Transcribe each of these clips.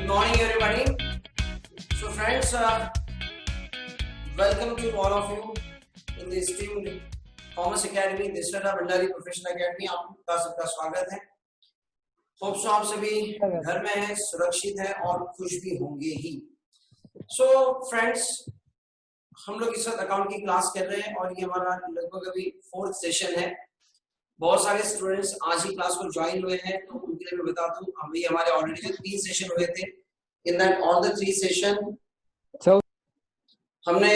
Good morning, everybody. So, friends, welcome to all of you in the esteemed Commerce Academy, Dishwara Bhandari Professional Academy. आपका सबका स्वागत है. Hope so आप सभी घर में हैं, सुरक्षित हैं और खुश भी होंगे ही. So, friends, हम लोग इस वक्त अकाउंट की क्लास कर रहे हैं और ये हमारा लगभग अभी 4th सेशन है. बहुत सारे स्टूडेंट्स आज ही क्लास को ज्वाइन हुए हैं, तो उनके लिए मैं बता दूं अभी हमारे ऑलरेडी 3 सेशन हुए थे. In that all the 3 session हमने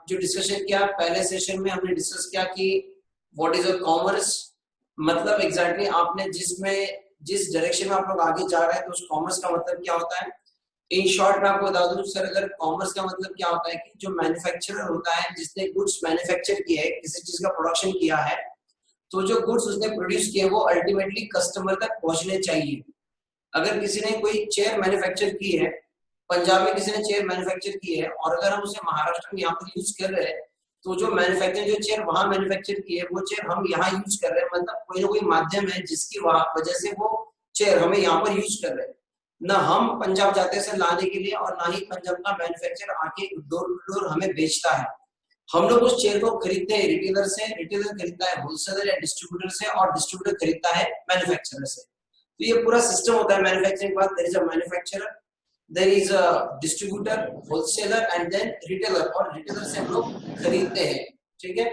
जो डिस्कशन किया, पहले सेशन में हमने डिस्कस किया कि व्हाट इज अ कॉमर्स, मतलब एग्जैक्टली आपने जिस डायरेक्शन में आप लोग आगे जा रहे हैं तो उस कॉमर्स का मतलब क्या होता है. इन शॉर्ट मैं आपको बता दूं सर, अगर कॉमर्स का मतलब क्या होता है कि जो मैन्युफैक्चरर होता है जिसने गुड्स मैन्युफैक्चर किया है, किसी चीज का प्रोडक्शन किया है, तो जो गुड्स उसने प्रोड्यूस किए वो अल्टीमेटली कस्टमर तक पहुंचने चाहिए. अगर किसी ने कोई चेयर मैन्युफैक्चर की है, पंजाब में किसी ने चेयर मैन्युफैक्चर की है और अगर हम उसे महाराष्ट्र में यहाँ पर यूज कर रहे हैं, तो जो चेयर वहां मैन्युफैक्चर की है वो चेयर हम यहाँ यूज कर रहे हैं. मतलब कोई ना कोई माध्यम है जिसकी वजह से वो चेयर हमें यहाँ पर यूज कर रहे हैं. ना हम पंजाब जाते हैं सर लाने के लिए और ना ही पंजाब का मैन्युफैक्चर आके डोर टू डोर हमें बेचता है. हम लोग उस चेयर को खरीदते हैं रिटेलर से, रिटेलर खरीदता है होलसेलर या डिस्ट्रीब्यूटर से और डिस्ट्रीब्यूटर खरीदता है मैन्युफैक्चरर से. तो ये पूरा सिस्टम होता है. मैन्युफैक्चरिंग के बाद there is a manufacturer, there is a distributor, wholesaler and then retailer, और रिटेलर से हम लोग खरीदते हैं. ठीक है.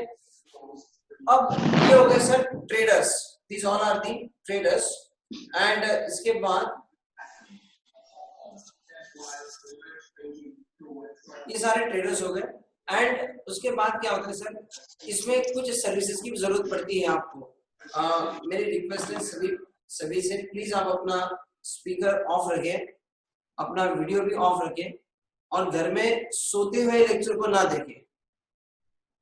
अब ये हो गए sir traders, these all are the traders. And इसके बाद ये सारे ट्रेडर्स हो गए. एंड उसके बाद क्या होता है सर, इसमें कुछ सर्विसेज की जरूरत पड़ती है आपको. मेरी रिक्वेस्ट है सभी से, प्लीज आप अपना स्पीकर ऑफ रखें, अपना वीडियो भी ऑफ रखें और घर में सोते हुए लेक्चर को ना देखें,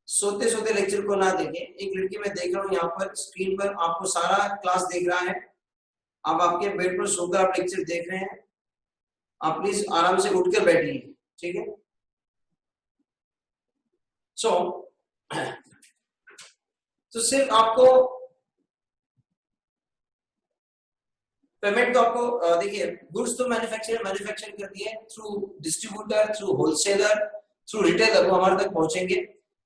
सोते लेक्चर को ना देखें. एक लड़की मैं देख रहा हूँ यहाँ पर स्क्रीन पर, आपको सारा क्लास देख रहा है, आप आपके बेड पर सोकर आप लेक्चर देख रहे हैं. आप प्लीज आराम से उठकर बैठिए. ठीक है. तो सिर्फ आपको पेमेंट तो आपको देखिए, गुड्स तो मैन्युफैक्चर करती है through distributor, through wholesaler, through retailer, वो हमारे तक पहुंचेंगे.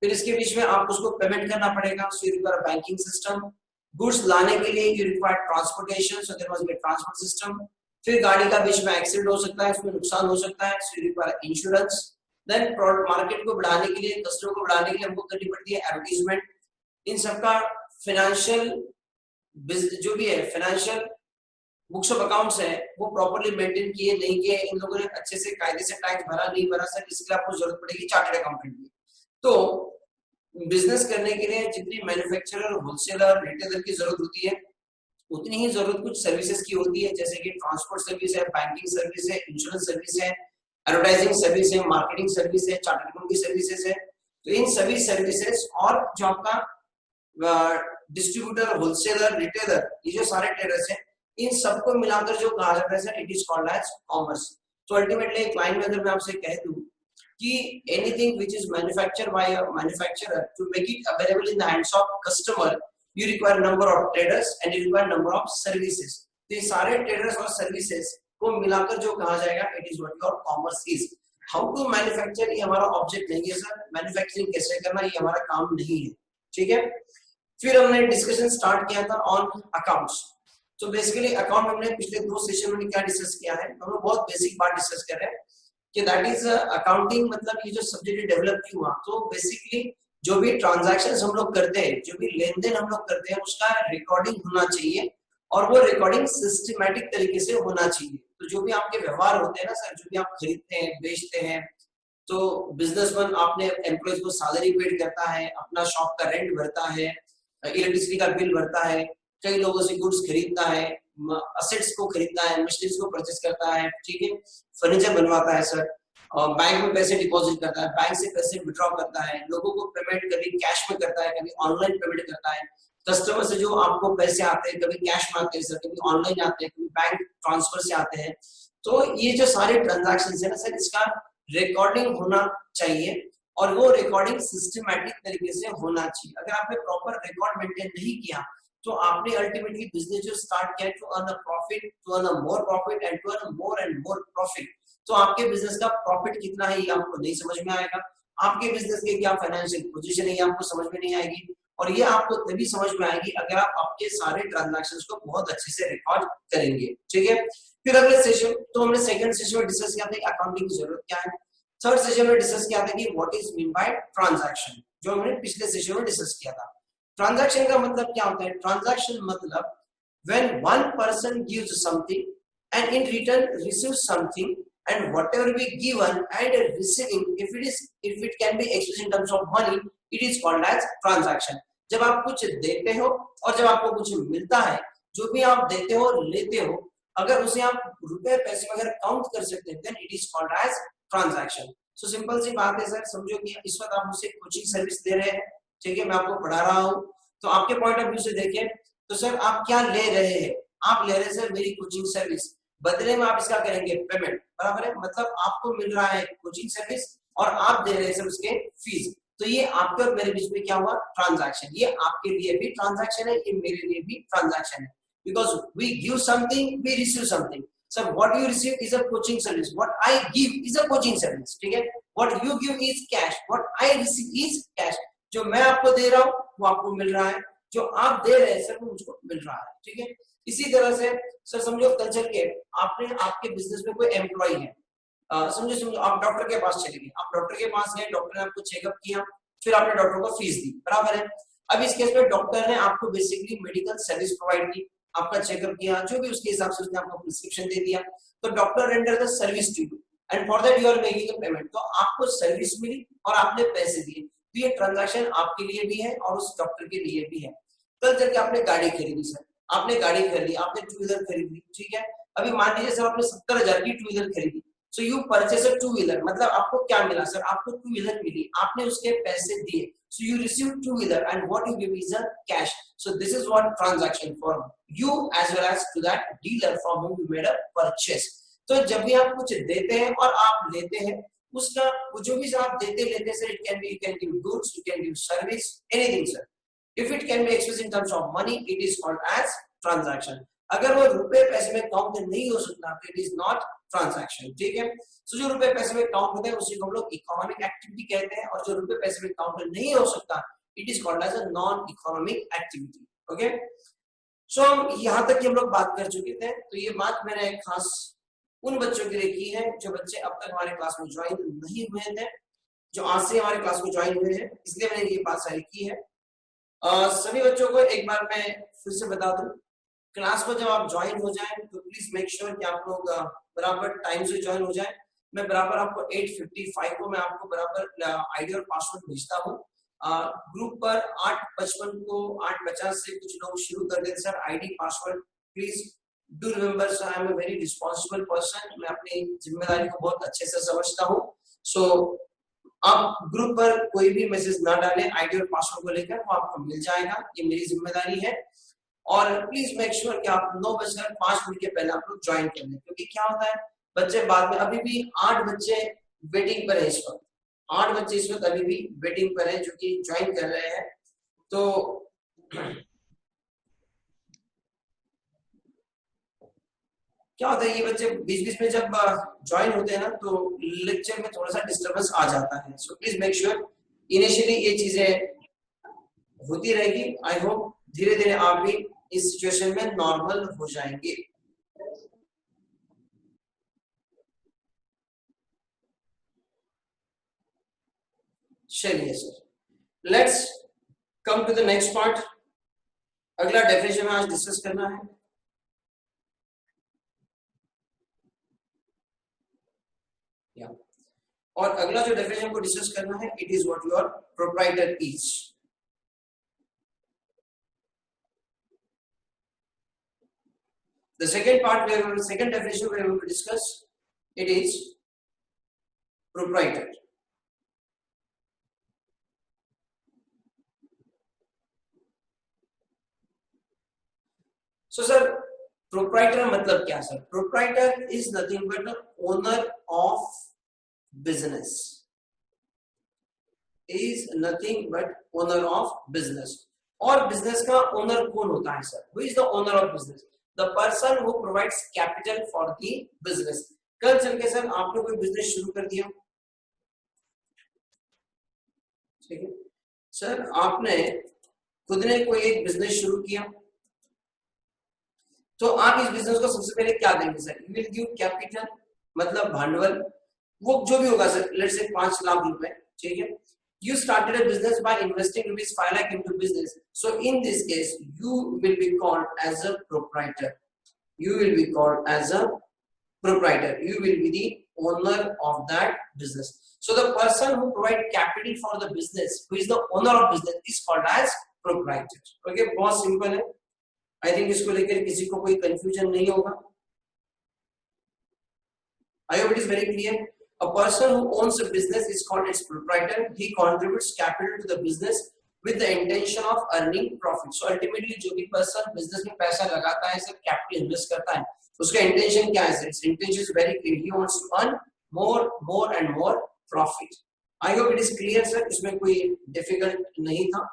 फिर इसके बीच में आपको उसको पेमेंट करना पड़ेगा. So you require banking system. Goods लाने के लिए you require transportation, so there must be transport system. फिर गाड़ी का बीच में एक्सीडेंट हो सकता है, उसमें नुकसान हो सकता है, so you require insurance. Then market को बढ़ाने के लिए, कस्टमर को बढ़ाने के लिए हमको करनी पड़ती है एडवर्टाइजमेंट. इन सबका फाइनेंशियल जो भी है, फाइनेंशियल बुक्स ऑफ अकाउंट्स है, वो प्रॉपर्ली मेंटेन किए नहीं किए, इन लोगों ने अच्छे से कायदे से टैक्स भरा नहीं भरा सर, इसके लिए आपको जरूरत पड़ेगी चार्टर्ड अकाउंटेंट की. तो बिजनेस करने के लिए जितनी मैन्युफैक्चरर, होलसेलर, रिटेलर की जरूरत होती है, उतनी ही जरूरत कुछ सर्विसेज की होती है, जैसे कि ट्रांसपोर्ट सर्विस है, बैंकिंग सर्विस है, इंश्योरेंस सर्विस है, एडवर्टाइजिंग सर्विस है, मार्केटिंग सर्विस है, चार्टर्ड अकाउंट की सर्विसेज है. तो इन सभी सर्विसेज और जो आपका डिस्ट्रीब्यूटर, होलसेलर, रिटेलर, ये जो सारे ट्रेडर्स हैं, इन सबको मिलाकर जो कहा जाता है sir, it is called as commerce. तो अल्टीमेटली एक लाइन में अगर मैं आपसे कह दूं कि anything which is manufactured by a manufacturer to make it available in the hands of customer, you require number of traders and you require number of services. तो ये सारे ट्रेडर्स और सर्विसेज को मिलाकर जो कहा जाएगा, it is what your commerce is. How to manufacture, ये हमारा ऑब्जेक्ट नहीं है सर. मैन्युफैक्चरिंग कैसे करना, ये हमारा काम नहीं है. ठीक है. फिर हमने डिस्कशन स्टार्ट किया था ऑन अकाउंट्स. तो बेसिकली अकाउंट हमने पिछले 2 सेशन में क्या डिस्कस किया है, हम लोग बहुत बेसिक बात डिस्कस कर रहे हैं कि दैट इज अकाउंटिंग. मतलब ये जो सब्जेक्ट डेवलप क्यों हुआ, तो बेसिकली जो भी ट्रांजैक्शंस हम लोग करते हैं, जो भी लेन देन हम लोग करते हैं, उसका रिकॉर्डिंग होना चाहिए और वो रिकॉर्डिंग सिस्टमैटिक तरीके से होना चाहिए. तो जो भी आपके व्यवहार होते हैं ना सर, जो भी आप खरीदते हैं, बेचते हैं, तो बिजनेसमैन आपने एम्प्लॉयज को सैलरी पेड करता है, अपना शॉप का रेंट भरता है, इलेक्ट्रिसिटी का बिल भरता है, कई लोगों से गुड्स खरीदता है, असेट्स को खरीदता है, मशीनरीज को परचेस करता है. ठीक है. फर्नीचर बनवाता है सर, बैंक में पैसे डिपॉजिट करता है, बैंक से पैसे विड्रॉ करता है, लोगों को पेमेंट कभी कैश में करता है, कभी ऑनलाइन पेमेंट करता है. कस्टमर से जो आपको पैसे आते हैं, कभी कैश में आते हैं सर, कभी ऑनलाइन आते हैं, कभी बैंक ट्रांसफर से आते हैं. तो ये जो सारे ट्रांजैक्शंस है ना सर, इसका रिकॉर्डिंग होना चाहिए और वो रिकॉर्डिंग सिस्टमैटिक तरीके से होना चाहिए. अगर आपने प्रॉपर रिकॉर्ड मेंटेन नहीं किया तो आपने अल्टीमेटली बिजनेस जो स्टार्ट किया to earn a profit, to earn a more profit and to earn more and more profit. तो आपके बिजनेस का प्रॉफिट कितना है ये आपको नहीं समझ में आएगा, आपके बिजनेस की क्या फाइनेंशियल पोजीशन है ये आपको समझ में नहीं आएगी, और ये आपको तभी समझ में आएगी अगर आप आपके सारे ट्रांजैक्शंस को बहुत अच्छे से रिकॉर्ड करेंगे। ठीक है, फिर अगले सेशन, तो हमने सेकंड सेशन में डिस्कस किया था अकाउंटिंग की जरूरत क्या है। थर्ड सेशन में डिस्कस किया था कि what is mean bye transaction, जो हमने पिछले सेशन में डिस्कस किया था। ट्रांजैक्शन का मतलब क्या होता है? ट्रांजैक्शन मतलब when one person gives something and in return receives something, and whatever we given and receiving, if it can be expressed in terms of money, it is called as transaction। जब आप कुछ देते हो और जब आपको कुछ मिलता है, जो भी आप देते हो लेते हो, अगर उसे आप रुपए पैसे में अगर काउंट कर सकते हैं, then it is called as transaction। So simple सी बात है सर, समझो कि इस वक्त आप मुझे कोचिंग सर्विस दे रहे हैं, ठीक है, मैं आपको पढ़ा रहा हूँ, तो आपके पॉइंट ऑफ व्यू से देखें तो सर आप क्या ले रहे हैं? आप ले रहे हैं सर मेरी कोचिंग सर्विस, बदले में आप इसका करेंगे पेमेंट, बराबर है, मतलब आपको मिल रहा है कोचिंग सर्विस और आप दे रहे हैं सर उसके फीस, तो ये आपके और मेरे बीच में क्या हुआ? ट्रांजैक्शन। ये आपके लिए भी ट्रांजैक्शन है, ये मेरे लिए भी ट्रांजैक्शन है, because we give something, we receive something. Sir what you receive is a coaching service, what I give is a coaching service, ठीक है, what you give is cash, what I receive is cash. जो मैं आपको दे रहा हूँ वो आपको मिल रहा है, जो आप दे रहे हैं सर वो मुझको मिल रहा है, ठीक है। इसी तरह से सर समझो कल्चर के, आपने आपके बिजनेस में कोई एम्प्लॉय है, समझो आप डॉक्टर के पास चले गए, आप डॉक्टर के पास गए, डॉक्टर ने आपको चेकअप किया, फिर आपने डॉक्टर को फीस दी, बराबर है। अब इस केस में डॉक्टर ने आपको बेसिकली मेडिकल सर्विस प्रोवाइड की, आपका चेकअप किया, जो भी उसके हिसाब से उसने आपको प्रिस्क्रिप्शन दे दिया, तो doctor render the service to you and for that you are making a payment. तो आपको सर्विस मिली और आपने पैसे दिए, तो ये ट्रांजैक्शन आपके लिए भी है और उस डॉक्टर के लिए भी है। कल चल के आपने गाड़ी खरीदी सर, आपने गाड़ी खरीदी, आपने टू व्हीलर खरीदी, ठीक है, अभी मान लीजिए सर आपने 70,000 की टू व्हीलर खरीदी, so you purchase a two wheeler, मतलब आपको क्या मिला सर? आपको टू व्हीलर मिली, आपने उसके पैसे दिए, so you receive two wheeler and what you give is a cash, so this is what transaction for you as well as to that dealer from whom you made a purchase। तो जब भी आप कुछ देते हैं और आप लेते हैं, उसका जो भी आप देते लेते sir, it can be, you can give goods, you can give service, anything sir, if it can be expressed in terms of money, it is called as transaction। अगर वो रुपए पैसे में काउंट नहीं हो सकता तो इट इज नॉट ट्रांजैक्शन, ठीक है। तो जो रुपए पैसे में काउंट होते हैं उसी को हम लोग इकोनॉमिक एक्टिविटी कहते हैं, और जो रुपए पैसे में काउंट नहीं हो सकता it is called as a non economic activity. Okay, so यहाँ तक की हम लोग बात कर चुके थे। तो ये बात मैंने खास उन बच्चों के लिए की है जो बच्चे अब तक हमारे क्लास में ज्वाइन नहीं हुए थे, जो आज से हमारे क्लास में ज्वाइन हुए हैं, इसलिए मैंने ये बात सारी की है। सभी बच्चों को एक बार मैं फिर से बता दूं, क्लास को जब आप ज्वाइन हो जाएं तो प्लीज मेक श्योर कि आप लोग बराबर टाइम से ज्वाइन हो जाएं। मैं बराबर आपको 8:55 को मैं आपको बराबर आईडी और पासवर्ड भेजता हूँ। ग्रुप पर 8:55 को 8:50 से कुछ लोग शुरू कर देते sir ID password, please do remember sir, I am a very responsible person, मैं अपनी जिम्मेदारी को बहुत अच्छे से समझता हूँ। सो आप ग्रुप पर कोई भी मैसेज ना डालें आईडी और पासवर्ड को लेकर, वो आपको मिल जाएगा, ये मेरी जिम्मेदारी है। और प्लीज मेक श्योर कि आप 9:05 के पहले आप लोग ज्वाइन कर लें, क्योंकि क्या होता है बच्चे बाद में, अभी भी 8 बच्चे वेटिंग पर है इस वक्त, 8 बच्चे इस वक्त अभी भी वेटिंग पर है जो कि ज्वाइन कर रहे हैं। तो क्या होता है, ये बच्चे बीच में जब ज्वाइन होते हैं ना तो लेक्चर में थोड़ा सा डिस्टर्बेंस आ जाता है। So please make sure initially ये चीजें होती रहेगी। आई होप धीरे धीरे आप भी इस सिचुएशन में नॉर्मल हो जाएंगे। चलिए sir, let's come to the next part. अगला डेफिनेशन में आज डिस्कस करना है। और अगला जो डेफिनेशन को डिस्कस करना है, it is what your proprietor is. The second part, second definition we are going to discuss, it is proprietor। So sir, proprietor मतलब क्या sir? Proprietor is nothing but the owner of business, is nothing but owner of business। और business का owner कौन होता है sir? Who is the owner of business? The person who provides capital for the business. कल चल के sir आपने कोई बिजनेस शुरू कर दिया, ठीक है सर, आपने खुद ने कोई एक बिजनेस शुरू किया, तो आप इस बिजनेस को सबसे पहले क्या देंगे sir? You will give capital, मतलब भांडवल, वो जो भी होगा सर, लेट्स से 5 लाख रुपए, ठीक है। You started a business by investing rupees 5 lakh into business. So in this case, you will be called as a proprietor. You will be called as a proprietor. You will be the owner of that business. So the person who provide capital for the business, who is the owner of business, is called as proprietor. Okay, बहुत simple है। I think इसको लेकर किसी को कोई confusion नहीं होगा। I hope it is very clear. A person who owns a business is called its proprietor. He contributes capital to the business with the intention of earning profit. So ultimately, जो भी person business में पैसा लगाता है, sir capital invest करता है, उसका intention क्या है sir? His intention is very clear. He wants to earn more and more profit. I hope it is clear, sir. इसमें कोई difficult नहीं था।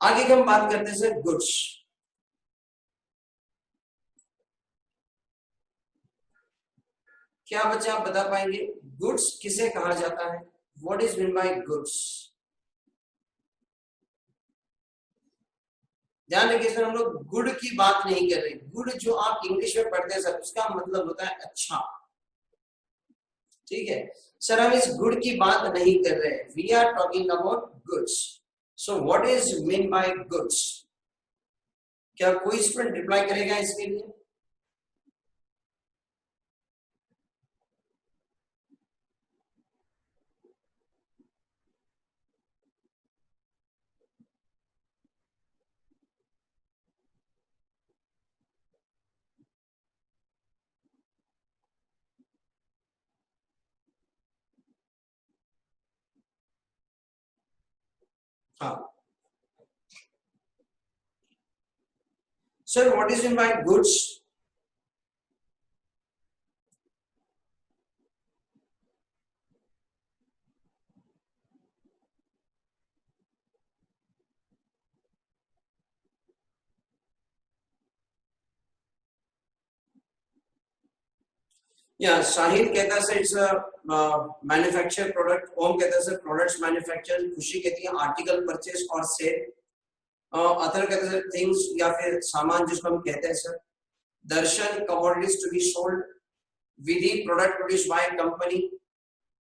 आगे हम बात करते हैं सर goods। क्या बच्चे आप बता पाएंगे गुड्स किसे कहा जाता है? What is mean by goods? ध्यान रखिए सर, हम लोग गुड की बात नहीं कर रहे। गुड जो आप इंग्लिश में पढ़ते हैं सर, उसका मतलब होता है अच्छा, ठीक है सर, हम इस गुड की बात नहीं कर रहे। We are talking about goods. So what is mean by goods? क्या कोई स्टूडेंट रिप्लाई करेगा इसके लिए? हाँ sir, what is mean by goods? या शाहिद कहता है sir it's manufacture product. Om कहता है सर प्रोडक्ट्स मैन्युफैक्चर। खुशी कहती है आर्टिकल परचेज और सेल। अथर कहते हैं सर थिंग्स या फिर सामान जिसको हम कहते हैं sir. Darshan commodities to be sold. Vidhi product produce by company.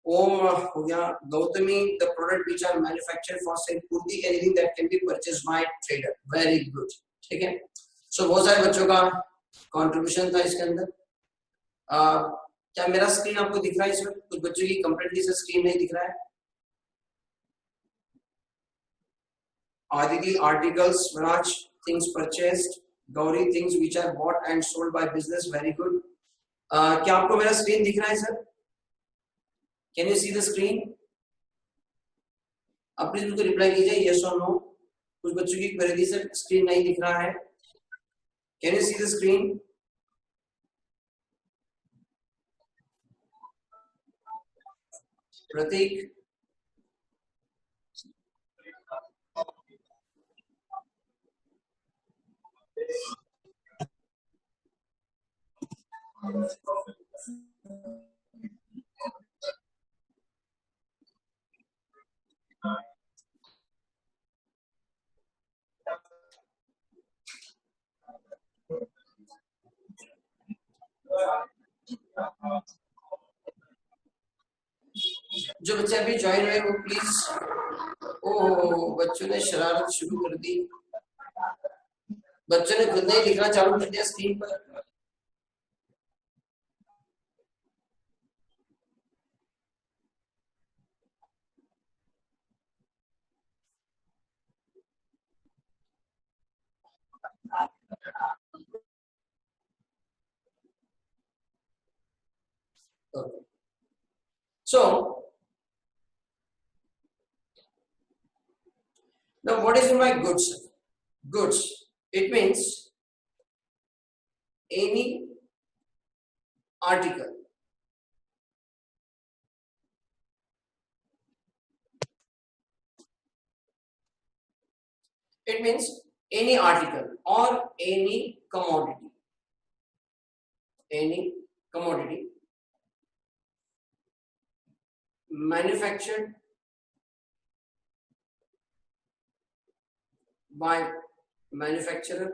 Om हो गया। Gautami the product which are manufactured for sale. Purti anything that can be purchased by trader. Very good, ठीक है। सो बहुत सारे बच्चों का कंट्रीब्यूशन था इसके अंदर। क्या मेरा स्क्रीन आपको दिख रहा है? इसमें कुछ बच्चों की कंप्लीटली से स्क्रीन नहीं दिख रहा है। Aditi articles, Raj things purchased, Gauri things which are bought and sold by business. Very good. क्या आपको मेरा स्क्रीन दिख रहा है sir? Can you see the screen? आप प्लीज मुझे रिप्लाई कीजिए yes or no। कुछ बच्चों की क्वेरी सर स्क्रीन नहीं दिख रहा है। Can you see the screen? प्रतीक, जो बच्चे अभी ज्वाइन हुए वो प्लीज। ओ बच्चों ने शरारत शुरू कर दी। बच्चों ने खुद नहीं लिखना चालू कर दिया स्क्रीन पर। So now what is my goods? Goods, it means any article It means any article or any commodity manufactured by manufacturer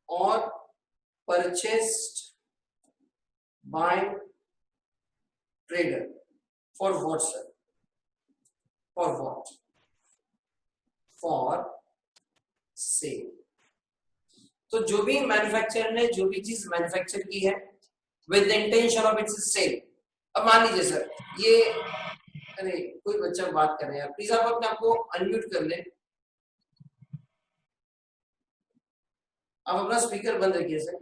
or purchased by trader. For what, sir? For what? For sale. तो जो भी manufacturer ने जो भी चीज manufacture की है with the intention of its sale. अब मान लीजिए सर ये, अरे कोई बच्चा बात कर रहे हैं, प्लीज आप अपने आपको अनम्यूट कर लें. आप अपना स्पीकर बंद रखिए sir.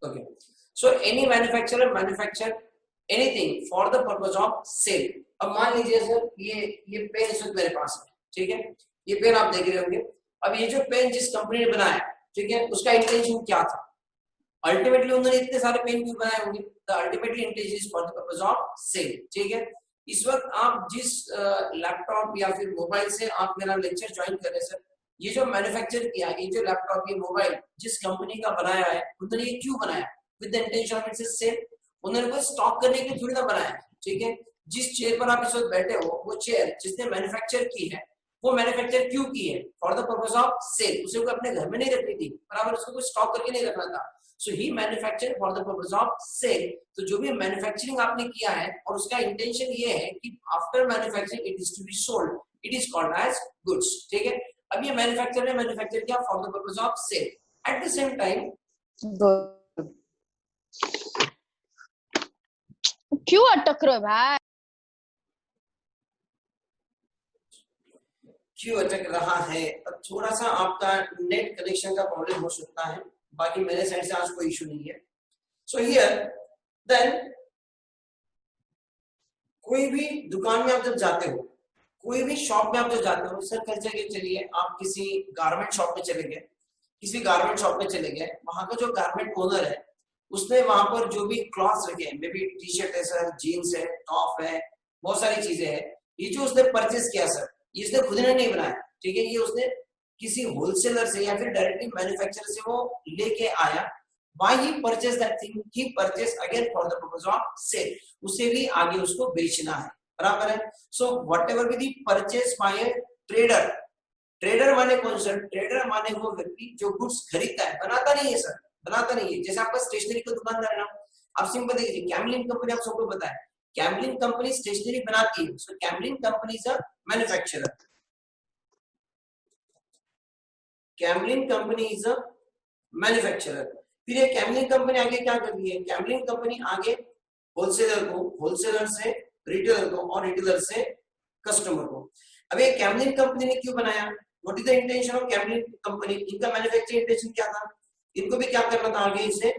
Okay. So any manufacturer manufacture anything for the purpose of sale. अब मान लीजिए सर ये पेन इस वक्त मेरे पास है, ठीक है. ये पेन आप देख रहे होंगे. अब ये जो पेन जिस कंपनी ने बनाया, ठीक है, उसका इंटेंशन क्या था? अल्टीमेटली उन्होंने इतने सारे पेन क्यों बनाए होंगे? The ultimately intention is for the purpose of sale. ठीक है. इस वक्त आप जिस लैपटॉप या फिर मोबाइल से आप मेरा लेक्चर ज्वाइन कर रहे हैं सर, ये जो मैन्युफैक्चर किया, ये जो लैपटॉप, ये मोबाइल जिस कंपनी का बनाया है, उन्होंने ये क्यों बनाया? With the intention of its sale. उन्होंने कोई स्टॉक करने के लिए थोड़ी ना बनाया, ठीक है. जिस चेयर पर आप इस वक्त बैठे हो, वो चेयर जिसने मैन्युफैक्चर की है, वो मैन्युफैक्चर क्यों की है? For the purpose of sale. उसे कोई अपने घर में नहीं रखनी थी, बराबर, उसको कोई स्टॉक करके नहीं रखना था. So he manufacture for the purpose of sale. तो जो भी मैन्युफैक्चरिंग आपने किया है और उसका इंटेंशन ये है कि after manufacturing it is to be sold, it is called as goods. ठीक है. अब ये मैन्युफैक्चरर ने मैन्युफैक्चर किया for the purpose of sale. At the same time क्यों अटक रहे हो भाई? क्यों अटक रहा है? अब थोड़ा सा आपका नेट कनेक्शन का प्रॉब्लम हो सकता है, बाकी मेरे साइड से आज कोई इशू नहीं है. सो हियर देन कोई भी दुकान में आप जब जाते हो, कोई भी शॉप में आप जब जाते हो, सर कल्चर के चलिए आप किसी गारमेंट शॉप में चले गए, किसी गारमेंट शॉप में चले गए, वहां का जो गारमेंट ओनर है उसने वहां पर जो भी क्लॉथ्स रखे हैं, मे बी टी शर्ट है सर, जीन्स है, टॉप है, बहुत सारी चीजें हैं, ये जो उसने परचेस किया सर, ये उसने खुद ने नहीं बनाया, ठीक है. ये उसने किसी होलसेलर से या फिर डायरेक्टली मैन्युफैक्चरर से वो लेके आया. Why he purchased that thing? He purchased again for the purpose of sale. उसे भी आगे उसको बेचना है, बराबर है. So whatever be the purchase by a trader. Trader माने कौन सर? ट्रेडर माने वो व्यक्ति जो गुड्स खरीदता है, बनाता नहीं है सर, बनाता नहीं है. जैसे आपका स्टेशनरी का दुकानदार है ना, आप सिंपल देखिए, कैमलिन कंपनी आप सबको पता है, कैमलिन कंपनी स्टेशनरी बनाती है. So Camlin company is a manufacturer. Camlin company is a manufacturer. फिर ये कैमलिन कंपनी आगे क्या कर रही है? कैमलिन कंपनी आगे होलसेलर को, होलसेलर से रिटेलर को, और रिटेलर से कस्टमर को. अब ये कैमलिन कंपनी ने क्यों बनाया? What is the intention of Camlin company? इनका मैन्युफैक्चरिंग इंटेंशन क्या था? इनको भी क्या करना था? आगे इसे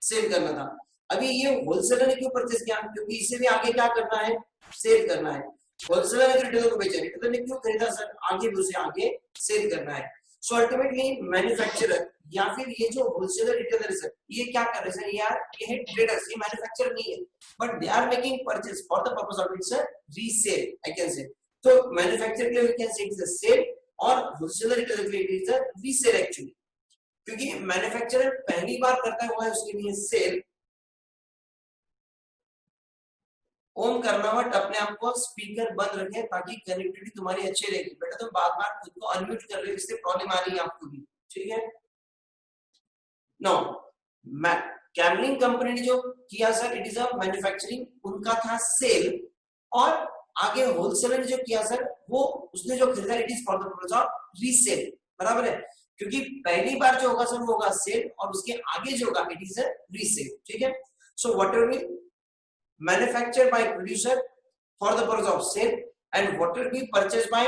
सेल करना था. अभी ये होलसेलर ने क्यों परचेज किया? क्योंकि इसे भी आगे क्या करना है? सेल करना है. होलसेलर ने रिटेलर को बेचा, रिटेलर ने क्यों खरीदा सर? आगे भी उसे आगे सेल करना है. सो अल्टीमेटली मैन्युफैक्चरर या फिर ये जो होलसेलर रिटेलर है, ये क्या कर रहे हैं सर? यार ये है ट्रेडर्स, ये मैन्युफैक्चरर नहीं है, but they are making purchase for the purpose of its resale, I can say. तो मैन्युफैक्चरर के लिए we can say it's a sale, और होलसेलर रिटेलर के लिए it is a resale actually. क्योंकि मैन्युफैक्चरर पहली बार करता हुआ है, उसके लिए सेल. ओम कर्नावट अपने आप को स्पीकर बंद रखें ताकि कनेक्टिविटी तुम्हारी अच्छी रहेगी. बेटा तुम बार बार खुद को अनम्यूट कर रहे हो, इससे प्रॉब्लम आ रही है आपको भी, ठीक है. नो, कैमलिन कंपनी ने जो किया sir, it is a manufacturing, उनका था सेल. और आगे होलसेलर ने जो किया सर, वो उसने जो खरीदा, it is for the purpose of resale, बराबर है. क्योंकि पहली बार जो होगा सर वो होगा सेल, और उसके आगे जो होगा इट इज अ रीसेल, ठीक है. So whatever we manufactured by producer for the purpose of sale, and whatever be purchased by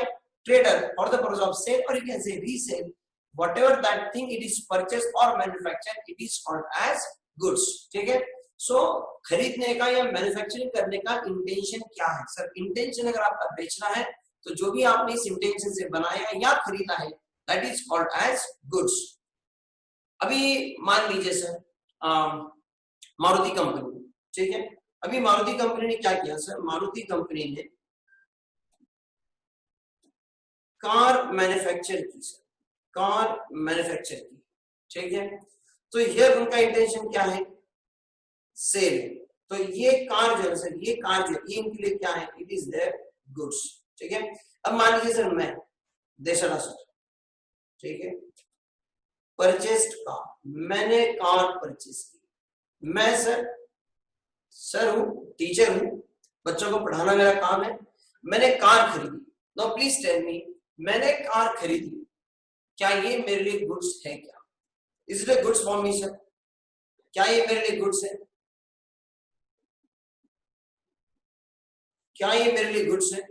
trader for the purpose of sale, or you can say resale, whatever that thing it is purchased or manufactured, it is called as goods. ठीक है. सो खरीदने का या manufacturing करने का intention क्या है sir? Intention अगर आपका बेचना है, तो जो भी आपने इस इंटेंशन से बनाया या खरीदा है, that is called as goods. अभी मान लीजिए सर मारुति कंपनी, ठीक है। अभी मारुति कंपनी ने क्या किया सर, मारुति कंपनी ने कार मैन्युफैक्चर की सर, कार मैन्युफैक्चर की, ठीक है। तो हियर उनका इंटेंशन क्या है, सेल। तो ये कार जो है सर, ये कार जो है ये इनके लिए क्या है, इट इज देयर गुड्स, ठीक है। अब मान लीजिए सर मैं देशरा सर, ठीक है, परचेस्ड कार, मैंने कार परचेस की, मैं सर हूं, टीचर हूं, बच्चों को पढ़ाना मेरा काम है, मैंने कार खरीदी। नाउ प्लीज टेल मी, मैंने कार खरीदी, क्या ये मेरे लिए गुड्स है क्या, is it goods for me sir, क्या ये मेरे लिए गुड्स है, क्या ये मेरे लिए गुड्स है।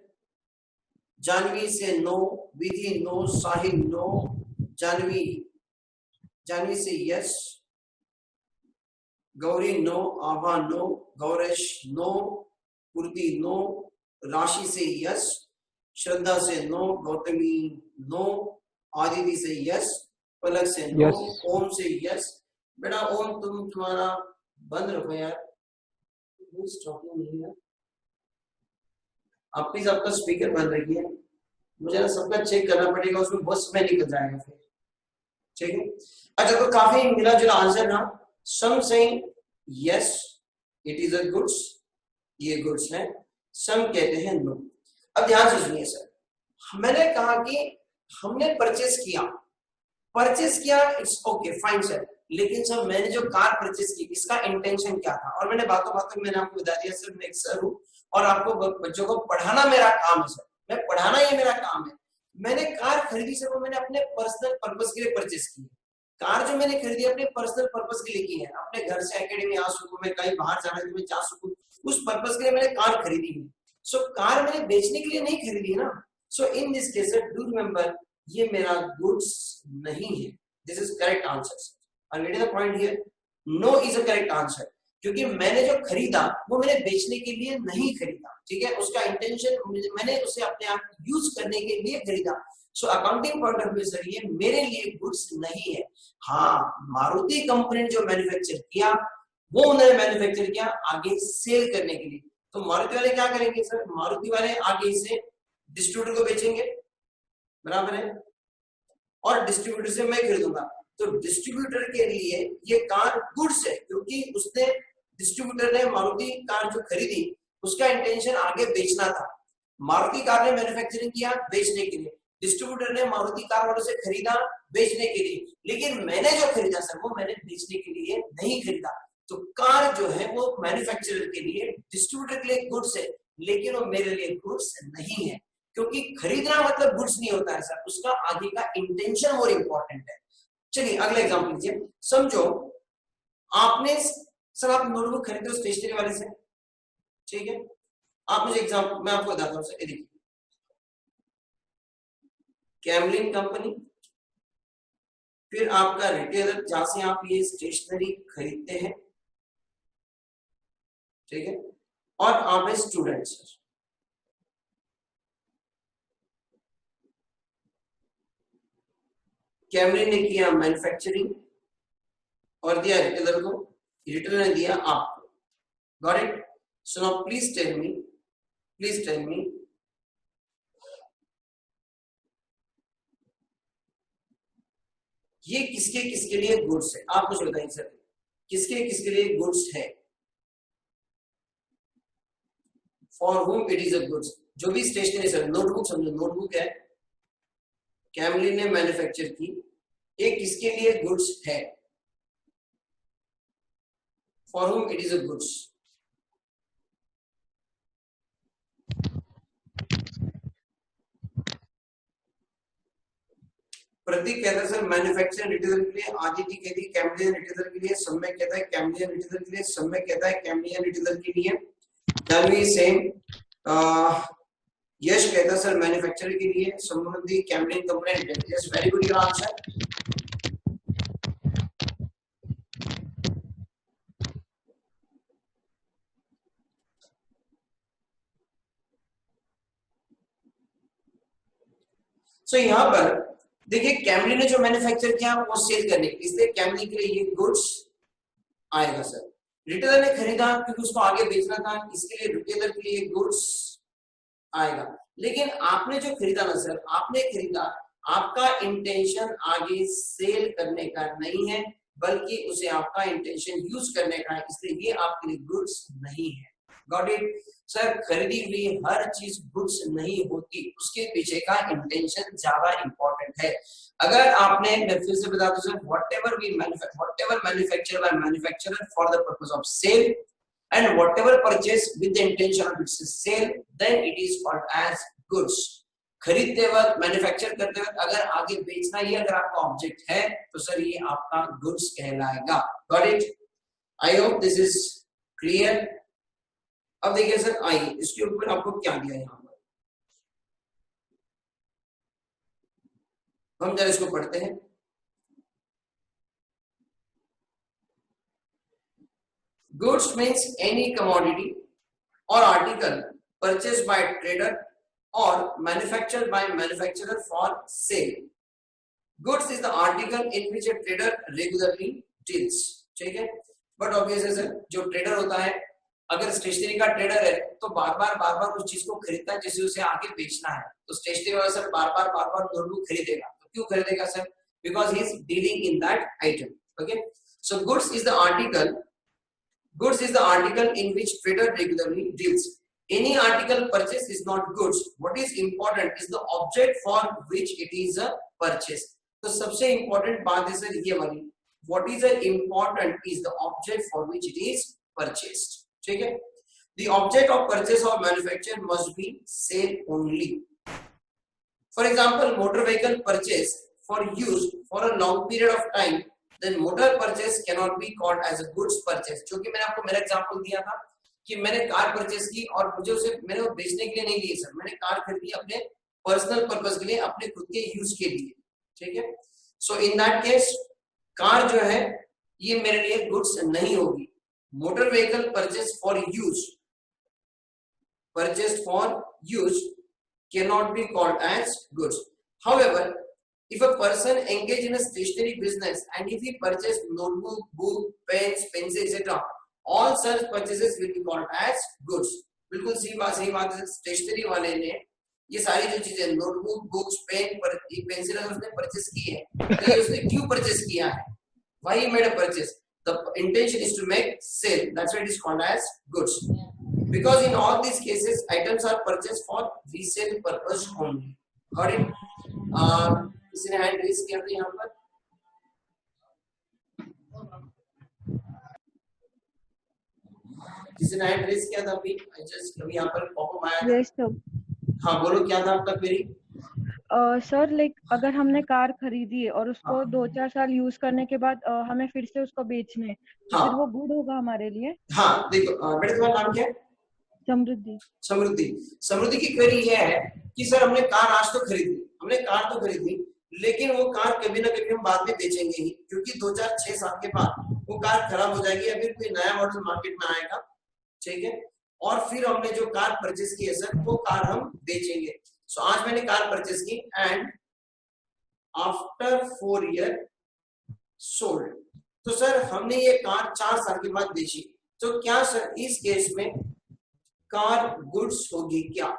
जानवी से नो, विधि नो, साहिल नो, जानवी से यस, गौरी नो, आभा नो, गौरेश नो, पूर्ति नो, राशि से यस, श्रद्धा से नो, गौतमी नो, आदिति से यस, पलक से नो, ओम से यस। बेटा ओम तुम्हारा बंद रखो यार, आप प्लीज आपका स्पीकर बंद रखिए, मुझे ना सबका चेक करना पड़ेगा, उसमें बहुत समय निकल जाएगा फिर, ठीक है। अच्छा, तो काफी मिला जुला आंसर ना, some saying yes it is a goods, ये गुड्स है, सम कहते हैं नो। अब ध्यान से सुनिए सर, मैंने कहा कि हमने परचेस किया, इट्स ओके फाइन सर, लेकिन सर मैंने जो कार परचेस की इसका इंटेंशन क्या था, और मैंने बातों बातों में मैंने आपको बता दिया सर, मैं एक सर हूं और आपको बच्चों को पढ़ाना मेरा काम है सर, मैं पढ़ाना ये मेरा काम है। मैंने कार खरीदी सर, वो मैंने अपने पर्सनल पर्पस के लिए परचेस की, कार जो मैंने खरीदी अपने पर्सनल पर्पस के लिए की है, अपने घर से एकेडमी आ सकूं, मैं कहीं बाहर जाना है तो मैं जा सकूं, उस पर्पस के लिए मैंने कार खरीदी है। सो कार मैंने बेचने के लिए नहीं खरीदी है ना। So in this case do remember, ये मेरा गुड्स नहीं है, this is correct answer. I get the point here, no is a correct answer, क्योंकि मैंने जो खरीदा वो मैंने बेचने के लिए नहीं खरीदा, ठीक है, उसका इंटेंशन मैंने उसे अपने आप यूज करने के लिए खरीदा। So accounting point of view sir ये मेरे लिए गुड्स नहीं है। हाँ, मारुति कंपनी ने जो मैन्युफैक्चर किया वो उन्होंने मैन्युफैक्चर किया आगे सेल करने के लिए। तो मारुति वाले क्या करेंगे सर, मारुति वाले आगे इसे डिस्ट्रीब्यूटर को बेचेंगे, बराबर है, और डिस्ट्रीब्यूटर से मैं खरीदूंगा। तो डिस्ट्रीब्यूटर के लिए ये कार गुड्स है, क्योंकि उसने डिस्ट्रीब्यूटर ने मारुति कार जो खरीदी उसका इंटेंशन आगे बेचना था। मारुति कार ने मैन्युफैक्चरिंग किया बेचने के लिए, डिस्ट्रीब्यूटर ने मारुति कार वालों से खरीदा बेचने के लिए, लेकिन मैंने जो खरीदा सर वो मैंने बेचने के लिए नहीं खरीदा। तो कार जो है वो मैन्युफैक्चरर के लिए, डिस्ट्रीब्यूटर के लिए गुड्स है, लेकिन वो मेरे लिए गुड्स नहीं है, क्योंकि खरीदना मतलब गुड्स नहीं होता है सर, उसका आगे का इंटेंशन और इंपॉर्टेंट है। चलिए अगला एग्जांपल लीजिए, समझो आपने सर आप नोटबुक खरीदे हो स्टेशनरी वाले से, ठीक है, आप मुझे एग्जांपल मैं आपको बताता हूं सर, देखिए कैमलिन कंपनी, फिर आपका रिटेलर जहां से आप ये स्टेशनरी खरीदते हैं, ठीक है, और आप स्टूडेंट सर, कैमलिन ने किया मैन्युफैक्चरिंग और दिया रिटेलर को, रिटेलर ने दिया आपको, got it. So now please tell me ये किसके किसके लिए गुड्स है, आप मुझे बताइए सर, किसके किसके लिए गुड्स है, for whom it is a goods. जो भी स्टेशनरी सर, नोटबुक समझो, नोटबुक है, कैमलिन ने मैन्युफैक्चर की, ये किसके लिए गुड्स है, for whom it is a goods. Prateek कहता है सर मैन्युफैक्चरिंग रिटेलर के लिए, आदिति कहती है कैमलिन रिटेलर के लिए, सम्यक कहता है कैमलिन रिटेलर के लिए, सम्यक कहता है कैमलिन रिटेलर के लिए, जानवी सेम, यश कहता है सर मैन्युफैक्चरर के लिए, संबंधी Camlin company retailer. Yes, very good your answer. So यहाँ पर देखिए कैमलिन ने जो मैन्युफैक्चर किया वो सेल करने के लिए, इसलिए कैमलिन के लिए ये गुड्स आएगा सर। रिटेलर ने खरीदा क्योंकि उसको आगे बेचना था, इसके लिए रिटेलर के लिए गुड्स आएगा। लेकिन आपने जो खरीदा ना सर, आपने खरीदा, आपका इंटेंशन आगे सेल करने का नहीं है, बल्कि उसे आपका इंटेंशन यूज करने का है, इसलिए ये आपके लिए गुड्स नहीं है। Got it sir? खरीदी हुई हर चीज गुड्स नहीं होती, उसके पीछे का इंटेंशन ज्यादा इंपॉर्टेंट है। अगर आपने, मैं फिर से बता दूं sir, whatever manufactured by manufacturer for the purpose of sale and whatever purchased with the intention of its sale, then it is called as goods. खरीदते वक्त, मैन्युफैक्चर करते वक्त अगर आगे बेचना ही अगर आपका ऑब्जेक्ट है तो सर ये आपका गुड्स कहलाएगा। Got it? I hope this is clear. अब देखिए सर, आइए इसके ऊपर आपको क्या दिया है, यहाँ पर हम जरा इसको पढ़ते हैं। Goods means any commodity or article purchased by trader or manufactured by manufacturer for sale. Goods is the article in which a trader regularly deals. ठीक है? बट ऑब्वियस है सर, जो ट्रेडर होता है, अगर स्टेशनरी का ट्रेडर है तो बार बार उस चीज को खरीदता है जिसे उसे आगे बेचना है। तो स्टेशनरी वाला सर बार बार नोटबुक खरीदेगा। तो क्यों खरीदेगा sir? Because he is dealing in that item. Okay, so goods is the article, goods is the article in which trader regularly deals. Any article purchased is not goods. What is important is the object for which it is purchased. तो सबसे important बात है sir ये वाली, what is important is the object for which it is purchased. ठीक है? The object of purchase or manufacture must be sale only. For example, motor vehicle purchase for use for a long period of time, then motor purchase cannot be called as a goods purchase. जो कि मैंने आपको मेरा example दिया था कि मैंने car purchase की और मुझे उसे, मैंने वो बेचने के लिए नहीं ली सर, मैंने कार खरीदी अपने पर्सनल पर्पस के लिए, अपने खुद के यूज के लिए। ठीक है? So in that case car जो है ये मेरे लिए गुड्स नहीं होगी। Motor vehicle purchase for use, purchased for use cannot be called as goods. However, if a person engage in a stationery business and if he purchase notebook, book, pens, pencils, etc., all such purchases will be called as goods. बिल्कुल सही बात है। Stationery वाले ने ये सारी जो चीजें, नोटबुक, बुक्स, पेन, पेंसिल उसने परचेस की है, तो ये उसने क्यों परचेस किया है? Why he made a purchase? The intention is to make sale. That's why it is called as goods. Because in all these cases, items are purchased for resale purpose only. Got it? किसी ने hand raise किया था यहाँ पर? किसी ने hand raise किया था अभी? जस्ट अभी यहाँ पर पॉपअप आया था। Yes sir. हाँ बोलो, क्या था आपका क्वेरी? सर लाइक अगर हमने कार खरीदी है और उसको 2-4 साल यूज करने के बाद हमें फिर से उसको बेचना है, तो फिर वो गुड होगा हमारे लिए? हाँ देखो बेटे, तुम्हारा नाम क्या है? समृद्धि की क्वेरी ये है कि सर हमने कार आज तो खरीदी, लेकिन वो कार कभी ना कभी हम बाद में बेचेंगे ही, क्योंकि 2-4-6 साल के बाद वो कार खराब हो जाएगी या फिर कोई नया मॉडल मार्केट में आएगा। ठीक है? और फिर हमने जो कार परचेस की है सर, वो कार हम बेचेंगे। सो आज मैंने कार परचेस की एंड आफ्टर 4 ईयर सोल्ड, तो सर हमने ये कार 4 साल के बाद बेची, तो क्या सर इस केस में कार गुड्स होगी क्या?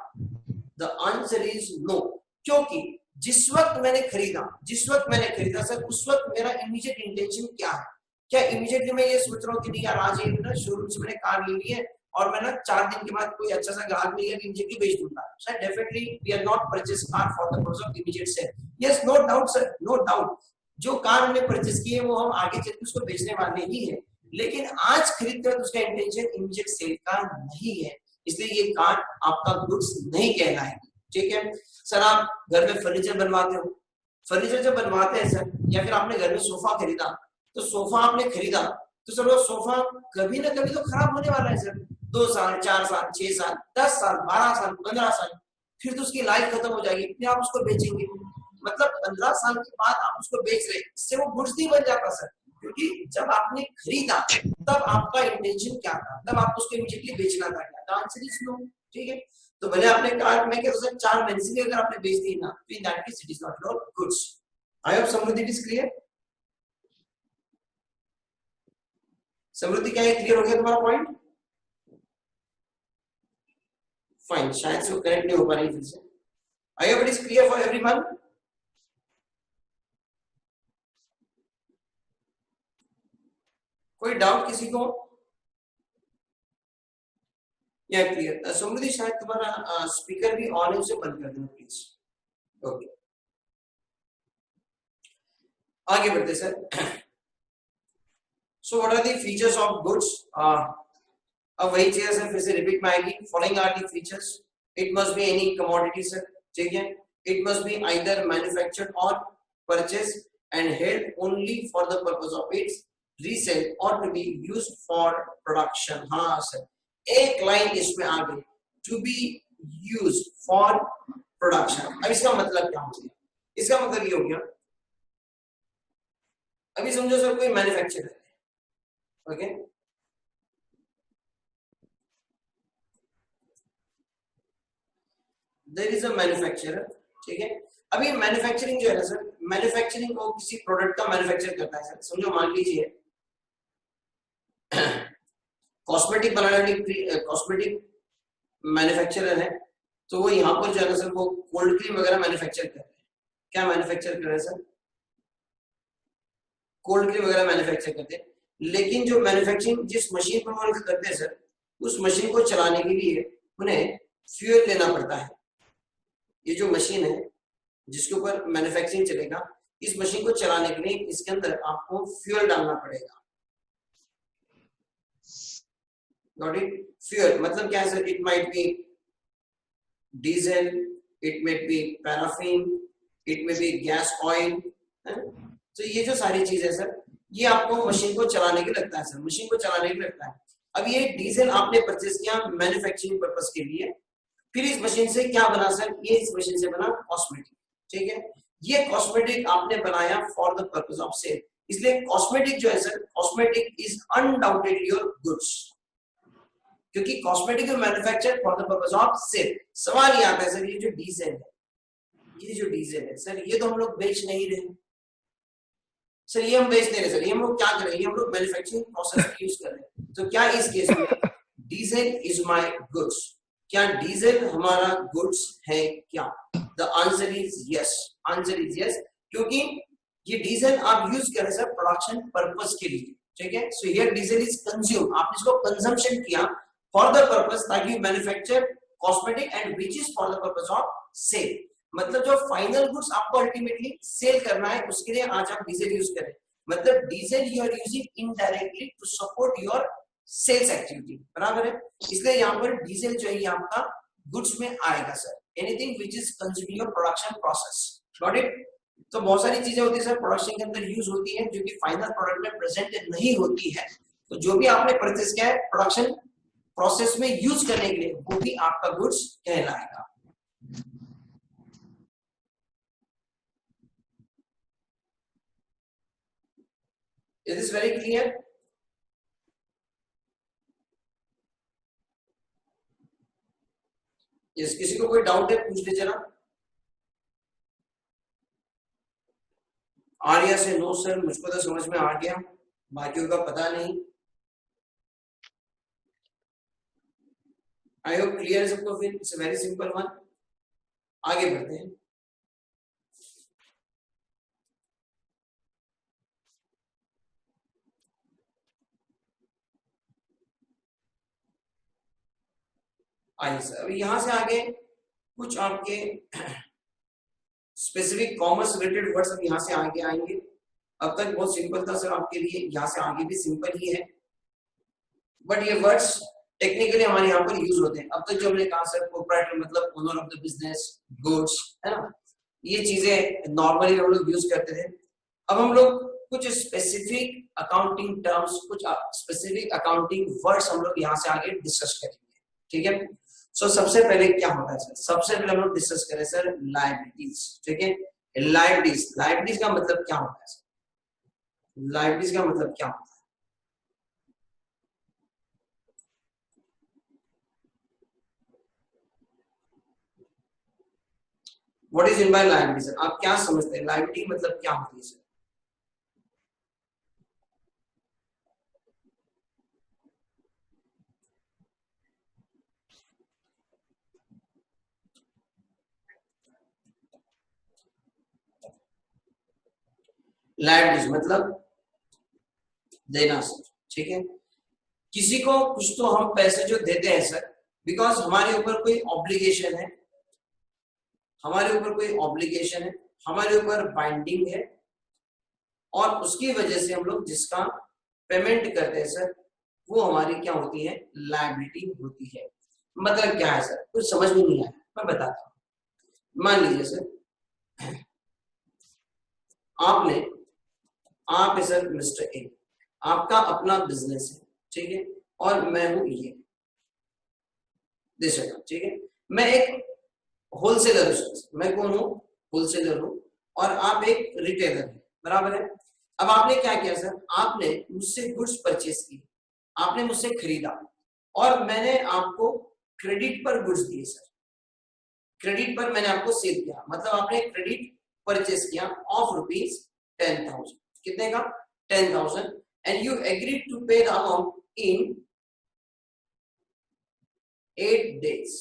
द आंसर इज नो, क्योंकि जिस वक्त मैंने खरीदा सर, उस वक्त मेरा इमीडिएट इंटेंशन क्या है? क्या इमीडिएटली मैं ये सोच रहा हूँ कि नहीं यार आज ये ना शोरूम से मैंने कार ले ली है और मैं ना 4 दिन के बाद कोई अच्छा सा ग्राहक मिल गया कि इमीडिएटली बेच दूंगा? Sir definitely we are not purchase car for the purpose of immediate sale. Yes, no doubt sir, no doubt. जो कार हमने परचेस की है वो हम आगे चल के उसको बेचने वाले ही है, लेकिन आज खरीदते वक्त उसका इंटेंशन इमीडिएट सेल का नहीं है, इसलिए ये कार आपका गुड्स नहीं कहलाएगी। ठीक है सर? आप घर में फर्नीचर बनवाते हो, फर्नीचर जब बनवाते हैं सर, या फिर आपने घर में सोफा खरीदा, तो सोफा आपने खरीदा तो सर वो सोफा कभी ना कभी तो खराब होने वाला है सर। 2 साल, 4 साल, 6 साल, 10 साल, 12 साल, 15 साल, फिर तो उसकी लाइफ खत्म हो जाएगी, फिर आप उसको बेचेंगे। मतलब 15 साल के बाद आप उसको बेच रहे, इससे वो गुड्स नहीं बन जाता सर, क्योंकि जब आपने खरीदा तब आपका इंटेंशन क्या था, तब आप उसको इमीडिएटली बेचना था क्या? Answer is no. ठीक है? तो भले आपने कार में क्या 4 महीने से अगर आपने बेच दी ना, तो in that case it is not your goods. I hope Samriddhi is clear. Samriddhi क्या ये क्लियर हो गया तुम्हारा पॉइंट? फाइन, शायद से कनेक्ट नहीं हो पा रही फिर से। I hope it is clear for everyone. कोई डाउट किसी को? या क्लियर? समृद्धि शायद तुम्हारा स्पीकर भी ऑन है, उसे बंद कर देना प्लीज। ओके, आगे बढ़ते sir. So what are the features of goods? अब वही चीज सर फिर से रिपीट में आएगी। Following are the features, it must be any commodity sir, ठीक है। It must be either manufactured or purchase and held only for the purpose of its resale or to be used for production. हाँ sir, एक line इसमें आ गई, to be used for production. अब इसका मतलब क्या हो गया? इसका मतलब ये हो गया, अभी समझो सर कोई मैन्युफैक्चरर है, okay, there is a manufacturer, ठीक है। अभी मैन्युफैक्चरिंग जो है ना सर, मैन्युफैक्चरिंग को किसी प्रोडक्ट का मैन्युफैक्चर करता है सर। समझो मान लीजिए कॉस्मेटिक बनाने वाली कॉस्मेटिक मैन्युफैक्चरर है, तो वो यहाँ पर जो है ना सर वो कोल्ड क्रीम वगैरह मैन्युफैक्चर कर रहे हैं। क्या मैन्युफैक्चर कर रहे हैं सर? कोल्ड क्रीम वगैरह मैन्युफैक्चर करते हैं। लेकिन जो मैन्युफैक्चरिंग जिस मशीन पर वो करते हैं सर, उस मशीन को चलाने के लिए उन्हें फ्यूल लेना पड़ता है। ये जो मशीन है जिसके ऊपर मैन्युफैक्चरिंग चलेगा, इस मशीन को चलाने के लिए इसके अंदर आपको फ्यूल डालना पड़ेगा। Got it? Fuel मतलब क्या है sir? It might be diesel, it may be paraffin, it may be gas oil, है? तो ये जो सारी चीज है सर, ये आपको मशीन को चलाने के लगता है सर, मशीन को चलाने के लगता है। अब ये डीजल आपने परचेज किया मैन्युफैक्चरिंग पर्पस के लिए, फिर इस मशीन से क्या बना सर? ये इस मशीन से बना कॉस्मेटिक, ठीक है। ये कॉस्मेटिक आपने बनाया for the purpose of sale, इसलिए कॉस्मेटिक जो है sir, cosmetic is undoubtedly your goods, क्योंकि cosmetic manufacture for the purpose of sale. सवाल ये आता है सर, ये जो डीजल है, ये जो डीजल है सर, ये तो हम लोग बेच नहीं रहे सर, ये हम बेच नहीं रहे सर, ये हम लोग क्या कर रहे हैं? हम लोग मैन्युफैक्चरिंग प्रोसेस यूज कर रहे हैं। तो क्या इस केस में डीजल इज माय गुड्स? क्या डीजल हमारा गुड्स है क्या? The answer is yes, answer is yes, क्योंकि ये डीजल आप यूज कर रहे हैं सर प्रोडक्शन पर्पस के लिए, ठीक है। So here diesel is consume, आपने इसको कंजम्पशन किया फॉर द पर्पस ताकि manufacture cosmetic and which is for the purpose of sale. मतलब जो फाइनल गुड्स आपको अल्टीमेटली सेल करना है, उसके लिए आज आप डीजल यूज करें। मतलब diesel you are using indirectly to support your sales activity, बराबर है। इसलिए यहाँ पर डीजल जो है ये आपका गुड्स में आएगा sir, anything which is consuming your production process. Got it? तो बहुत सारी चीजें होती है सर प्रोडक्शन के अंदर यूज होती है, जो कि फाइनल प्रोडक्ट में प्रेजेंट नहीं होती है। तो जो भी आपने परचेज किया है प्रोडक्शन प्रोसेस में यूज करने के लिए, वो भी आपका गुड्स कहलाएगा। Is this very clear? Yes, किसी को कोई डाउट है पूछ लीजिए ना। आर्या से नो सर, मुझको तो समझ में आ गया, बाकियों का पता नहीं। आई होप क्लियर है सबको। फिर इट्स वेरी सिंपल वन, आगे बढ़ते हैं। आइए सर, अभी यहां से आगे कुछ आपके स्पेसिफिक कॉमर्स रिलेटेड वर्ड्स अब यहां से आगे आएंगे। अब तक बहुत सिंपल था सर आपके लिए, यहां से आगे भी सिंपल ही है, बट ये वर्ड्स टेक्निकली हमारे यहाँ पर यूज होते हैं। अब तक जो हमने कहा सर प्रोप्राइटर मतलब owner of the business, goods, है ना, ये चीजें नॉर्मली हम लोग यूज करते थे। अब हम लोग कुछ स्पेसिफिक अकाउंटिंग टर्म्स, कुछ स्पेसिफिक अकाउंटिंग वर्ड्स हम लोग यहाँ से आगे डिस्कस करेंगे, ठीक है। सो सबसे पहले क्या होता है सर? सबसे पहले हम लोग डिस्कस करें सर लायबिलिटीज, ठीक है। लायबिलिटीज, लायबिलिटीज का मतलब क्या होता है सर? लायबिलिटीज का मतलब क्या होता है? What is in by liability sir? आप क्या समझते हैं लायबिलिटी मतलब क्या होती है सर? लायबिलिटीज मतलब देना सर, ठीक है। किसी को कुछ तो हम पैसे जो देते हैं सर, बिकॉज हमारे ऊपर कोई ऑब्लिगेशन है, हमारे ऊपर कोई ऑब्लिगेशन है, हमारे ऊपर बाइंडिंग है, और उसकी वजह से हम लोग जिसका पेमेंट करते हैं सर, वो हमारी क्या होती है, लायबिलिटी होती है। मतलब क्या है सर, कुछ समझ में नहीं आया, मैं बताता हूँ। मान लीजिए सर, आप है सर मिस्टर ए, आपका अपना बिजनेस है, ठीक है, और मैं हूं ये देश, ठीक है। मैं एक होलसेलर हूं सर, मैं कौन हूं, होलसेलर हूं, और आप एक रिटेलर है, बराबर है। अब आपने क्या किया सर, आपने मुझसे गुड्स परचेस की, आपने मुझसे खरीदा, और मैंने आपको क्रेडिट पर गुड्स दिए सर, क्रेडिट पर मैंने आपको सेल किया, मतलब आपने क्रेडिट परचेस किया ऑफ ₹10,000, कितने का, 10,000, and you agreed to pay the amount in 8 days।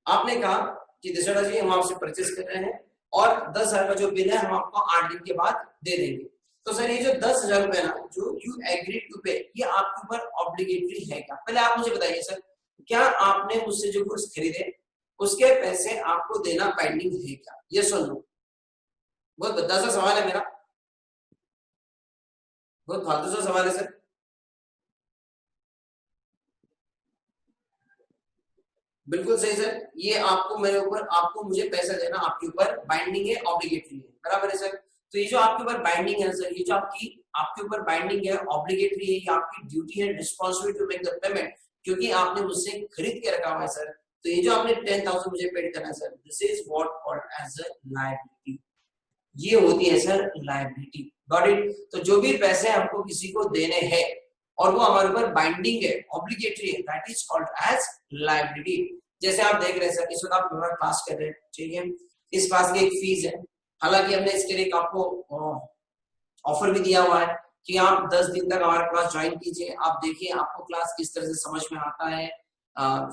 आपने कहा कि दिशा जी हम आपसे परचेस कर रहे हैं, और 10,000 का जो बिल है हम आपको 8 दिन के बाद दे देंगे। तो सर ये जो 10,000 रुपए ना, जो यू एग्रीड टू पे, ये आपके ऊपर ऑब्लिगेटरी है क्या? पहले आप मुझे बताइए सर, क्या आपने मुझसे जो गुड्स खरीदे उसके पैसे आपको देना बाइंडिंग है क्या? ये सुन लो, बहुत बड़ा सा सवाल है मेरा, बहुत फालतू सा सवाल है सर। बिल्कुल सही सर, ये आपको मेरे ऊपर, आपको मुझे पैसा देना आपके ऊपर बाइंडिंग है, ऑब्लिगेटरी है, बराबर है सर। तो ये जो आपके ऊपर बाइंडिंग है सर, ये जो आपके ऊपर बाइंडिंग है, ऑब्लिगेटरी है, ये आपकी ड्यूटी है, responsibility to make the payment, क्योंकि आपने मुझसे खरीद के रखा हुआ है सर। तो ये जो आपने 10,000 मुझे पेड करना है sir, this is what called as a liability, ये होती है सर लायबिलिटी, गॉट इट। तो जो भी पैसे हमको किसी को देने हैं और वो हमारे ऊपर बाइंडिंग है, ऑब्लिगेटरी है, that is called as liability. जैसे आप देख रहे हैं सर, इस वक्त आप हमारा क्लास कर रहे हैं, ठीक है, इस क्लास की एक फीस है, हालांकि हमने इसके लिए आपको ऑफर भी दिया हुआ है कि आप 10 दिन तक हमारा क्लास ज्वाइन कीजिए, आप देखिए आपको क्लास किस तरह से समझ में आता है,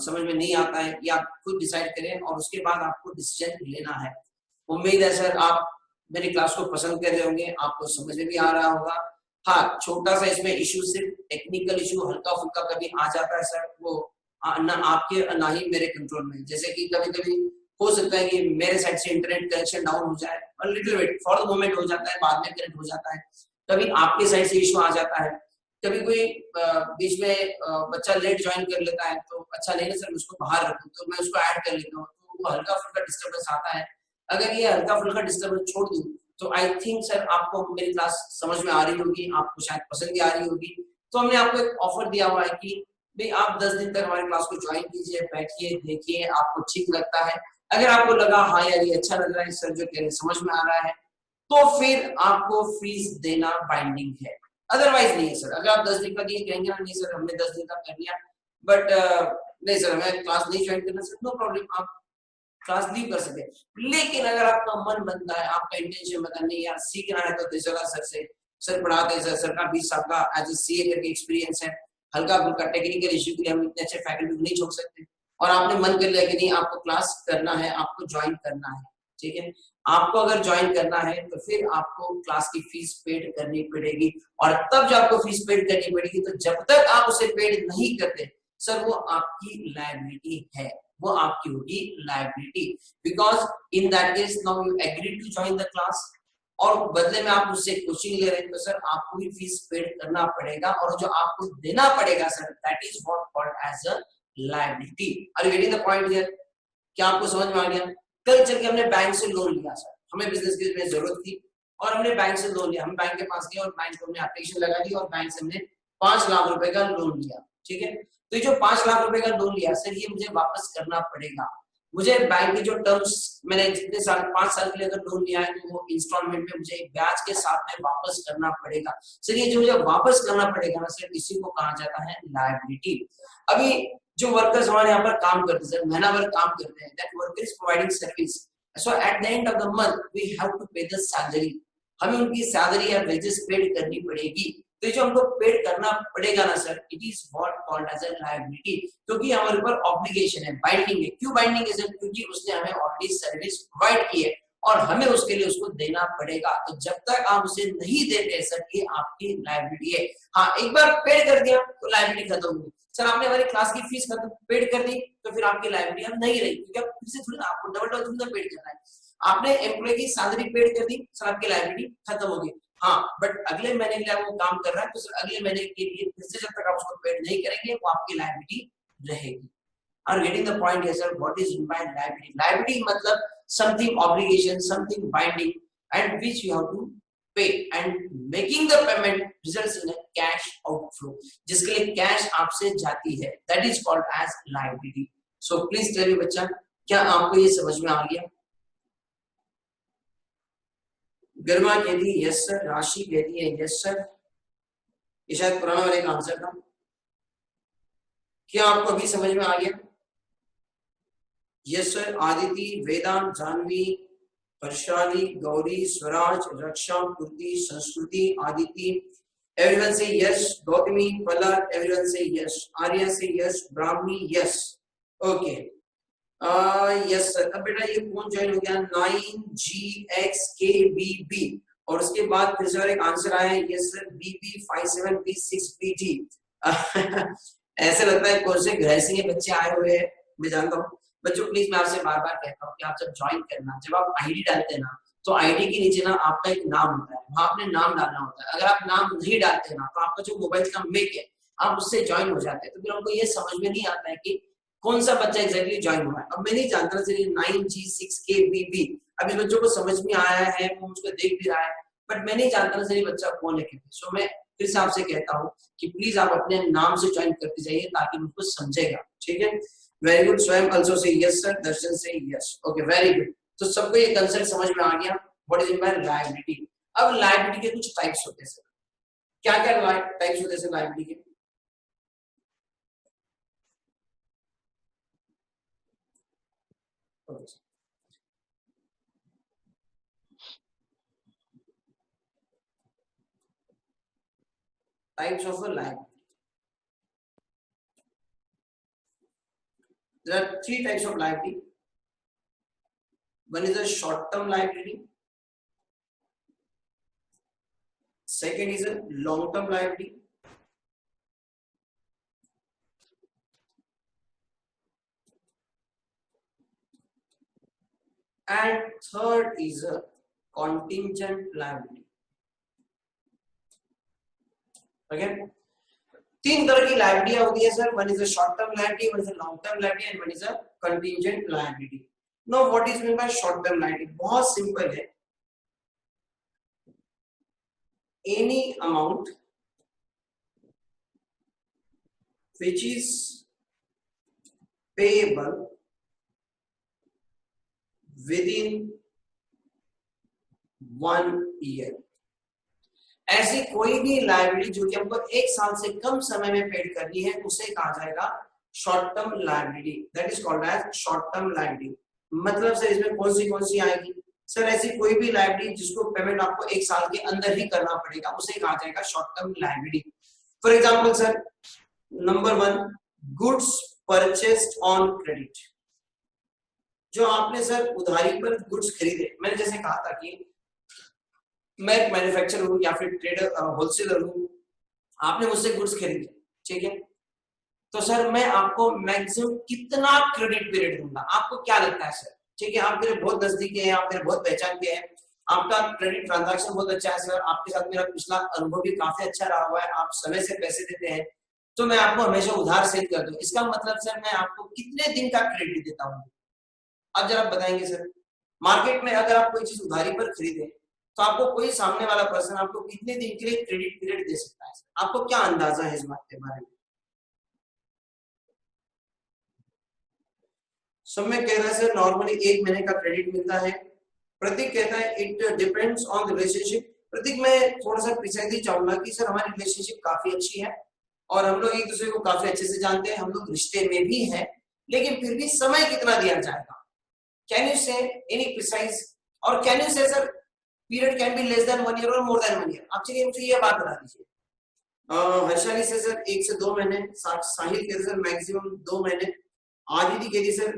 समझ में नहीं आता है, ये आप खुद डिसाइड करें, और उसके बाद आपको डिसीजन लेना है। उम्मीद है सर आप मेरी क्लास को पसंद कर रहे होंगे, आपको समझ में भी आ रहा होगा। हाँ, छोटा सा इसमें इशू, सिर्फ टेक्निकल इशू हल्का फुल्का कभी आ जाता है सर, वो ना आपके ना ही मेरे कंट्रोल में। जैसे कि कभी कभी हो सकता है कि मेरे साइड से इंटरनेट कनेक्शन डाउन हो जाए, और little bit for the moment हो जाता है, बाद में कनेक्ट हो जाता है। कभी आपके साइड से इशू आ जाता है, कभी कोई बीच में बच्चा लेट ज्वाइन कर लेता है, तो अच्छा नहीं ना सर, उसको बाहर रखूं, तो मैं उसको ऐड कर लेता हूँ, तो वो हल्का फुल्का डिस्टर्बेंस आता है। अगर ये हल्का फुल्का डिस्टर्बेंस छोड़ दूं, तो आई थिंक सर आपको मेरी क्लास समझ में आ रही होगी, आपको शायद पसंद भी आ रही होगी। तो हमने आपको एक ऑफर दिया हुआ है कि भाई आप 10 दिन तक हमारी क्लास को ज्वाइन कीजिए, बैठिए, देखिए, आपको ठीक लगता है, अगर आपको लगा हाँ यार ये अच्छा लग रहा है, सर जो कह रहे समझ में आ रहा है, तो फिर आपको फीस देना बाइंडिंग है, अदरवाइज नहीं है सर। अगर आप 10 दिन का दिए कहेंगे ना, नहीं सर हमने 10 दिन का कर लिया, बट नहीं सर हमें क्लास नहीं ज्वाइन करना सर, नो प्रॉब्लम, आप क्लास लीव कर सकते हैं। लेकिन अगर आपका मन बनता है, आपका इंटेंशन बनता नहीं यार सीखना है, तो दिशा सर से, सर पढ़ाते हैं सर का 20 साल का एज ए सीए करके एक्सपीरियंस है, हल्का फुल्का टेक्निकल इश्यू के लिए हम इतने अच्छे फैकल्टी को नहीं छोड़ सकते, और आपने मन कर लिया कि नहीं आपको क्लास करना है, आपको ज्वाइन करना है, ठीक है, आपको अगर ज्वाइन करना है तो फिर आपको क्लास की फीस पेड करनी पड़ेगी। और तब जब आपको फीस पेड करनी पड़ेगी, तो जब तक आप उसे पेड नहीं करते सर, वो आपकी लायबिलिटी है, वो आपकी होगी liability, because in that case now you agree to join the class, और बदले में आप मुझसे कोचिंग ले रहे हैं, तो सर आपको भी फीस पेड करना पड़ेगा, और जो आपको देना पड़ेगा sir, that is what called as a liability. Are you getting the point here? क्या आपको समझ में आ गया? कल चल के हमने बैंक से लोन लिया सर, हमें बिजनेस की में जरूरत थी, और हमने बैंक से लोन लिया, हम बैंक के पास गए और बैंक को हमने एप्लीकेशन लगा दी, और बैंक से हमने 5 लाख रुपए का लोन लिया, ठीक है। तो ये जो 5 लाख रुपए का लोन लिया सर, ये मुझे वापस करना पड़ेगा। मुझे बैंक के जो टर्म्स, मैंने जितने साल 5 साल के लिए अगर लोन लिया है, तो वो इंस्टॉलमेंट में मुझे ब्याज के साथ में वापस करना पड़ेगा सर। ये जो मुझे वापस करना पड़ेगा ना सर, इसी को कहा जाता है लायबिलिटी। अभी जो वर्कर्स हमारे यहाँ पर काम करते हैं सर, महीना भर काम करते हैं, that worker is providing service, so at the end of the month we have to pay the salary, हमें उनकी सैलरी या वेजेस पेड करनी पड़ेगी। तो जो हमको पेड करना पड़ेगा ना sir, it is what called as a liability, क्योंकि हमारे ऊपर ऑब्लिगेशन है, बाइंडिंग है। क्यों बाइंडिंग है सर? क्योंकि उसने हमें ऑलरेडी सर्विस प्रोवाइड की है, और हमें उसके लिए उसको देना पड़ेगा। तो जब तक आप उसे नहीं देते सर, ये आपकी लायबिलिटी है। हाँ, एक बार पेड कर दिया तो लायबिलिटी खत्म होगी। सर आपने हमारी क्लास की फीस खत्म पेड कर दी तो फिर आपकी लायबिलिटी अब नहीं रही, क्योंकि अब फिर से थोड़ी आपको डबल डबल थोड़ी पेड करना है। आपने एम्प्लॉय की सैलरी पेड कर दी, सर आपकी लायबिलिटी खत्म होगी। हाँ, बट अगले महीने के लिए वो काम कर रहा है तो सर अगले महीने के लिए फिर से जब तक आप उसको पेड नहीं करेंगे वो आपकी लायबिलिटी रहेगी। Are getting the point here, sir? What is meant by liability? Liability मतलब something obligation, something binding, and which you have to pay, and making the payment results in a cash outflow. जिसके लिए cash आपसे जाती है, that is called as liability. So please tell me बच्चा, क्या आपको ये समझ में आ गया? गर्मा कहती है यस सर, राशि कहती है यस सर। ये शायद पुराना वाले का आंसर था। क्या आपको अभी समझ में आ गया? Yes sir. Aditi, Vedant, Janvi, Harshali, Gauri, Swaraj, Raksha, Purti, Sanskriti, Aditi, everyone से यस। गौतमी, पलक, एवरीवन से यस। आर्या से yes. Brahmi yes. Okay, yes sir. अब बेटा ये कौन ज्वाइन हो गया? 9GXKBB, और उसके बाद फिर से एक आंसर आया है यस सर, BB57B6BT। ऐसे लगता है कौन से गृहस्थी के बच्चे आए हुए हैं, मैं जानता हूँ। बच्चों प्लीज मैं आपसे बार बार कहता हूँ कि आप जब ज्वाइन करना, जब आप आईडी डालते हैं ना, तो आईडी के नीचे ना आपका एक नाम होता है, वहां आपने नाम डालना होता है। अगर आप नाम नहीं डालते हैं ना, तो आपका जो मोबाइल का मेक है आप उससे ज्वाइन हो जाते हैं, तो फिर हमको ये समझ में नहीं आता है कि कौन सा बच्चा एग्जैक्टली ज्वाइन हुआ है। अब मैं नहीं जानता 9G6KBB, अब इस बच्चों को समझ में आया है, वो मुझको देख भी रहा है, बट मैं नहीं जानता ये बच्चा कौन है। सो मैं फिर से आपसे कहता हूँ कि प्लीज आप अपने नाम से ज्वाइन करते जाइए ताकि मुझको समझेगा, ठीक है? Very good. स्वयं also say yes sir, दर्शन से yes। Okay, very good. तो सबको ये कंसेप्ट समझ में आ गया, what is mean bye liability. अब लायबिलिटी के कुछ टाइप्स होते हैं सर। क्या क्या टाइप्स होते हैं सर लायबिलिटी के? Types of liability, there are three types of liability. One is a short term liability, second is a long term liability, and third is a contingent liability. Okay, तीन तरह की liability होती है sir. One is a short term liability, one is a long term liability, and one is a contingent liability. No, what is mean by short term liability? बहुत simple है। Any amount which is payable within 1 year. ऐसी कोई भी liability जो कि हमको 1 साल से कम समय में पेड करनी है, उसे कहा जाएगा short term liability. That is called as short term liability. मतलब सर इसमें कौन सी आएगी? सर ऐसी कोई भी लायबिलिटी जिसको पेमेंट आपको 1 साल के अंदर ही करना पड़ेगा, उसे कहा जाएगा short term liability. For example sir, number 1, goods purchased on credit. जो आपने सर उधारी पर गुड्स खरीदे, मैंने जैसे कहा था कि मैं एक मैन्युफैक्चरर हूं या फिर ट्रेडर होलसेलर हूं, आपने मुझसे गुड्स खरीदे, ठीक है? तो सर मैं आपको मैक्सिमम कितना क्रेडिट पीरियड दूंगा? आपको क्या लगता है सर? ठीक है, आप मेरे बहुत नजदीकी हैं, आप मेरे बहुत पहचान के हैं, आपका क्रेडिट ट्रांजैक्शन बहुत अच्छा है सर, आपके साथ मेरा पिछला अनुभव भी काफी अच्छा रहा हुआ है, आप समय से पैसे देते हैं, तो मैं आपको हमेशा उधार सेल कर दूं। इसका मतलब सर मैं आपको कितने दिन का क्रेडिट देता हूँ? अब जरा बताएंगे सर। मार्केट में अगर आप कोई चीज उधारी पर खरीदे तो आपको कोई सामने वाला पर्सन आपको कितने दिन के लिए क्रेडिट पीरियड दे सकता है? आपको क्या अंदाजा है इस बात के बारे में? सब में कह रहा है सर नॉर्मली 1 महीने का क्रेडिट मिलता है। प्रतीक कहता है it depends on the relationship. Prateek मैं थोड़ा सा प्रिसाइजली चाहूंगा कि सर हमारी रिलेशनशिप काफी अच्छी है और हम लोग एक दूसरे को काफी अच्छे से जानते हैं, हम लोग रिश्ते में भी हैं, लेकिन फिर भी समय कितना दिया जाएगा? कैन यू से एनी प्रिसाइज? और कैन यू से sir period can be less than 1 year और मोर देन 1 ईयर? आप चलिए मुझे ये बात बता दीजिए। हर्षाली से सर 1 से 2 महीने, साहिल के सर मैक्सिमम 2 महीने, आदिति के लिए सर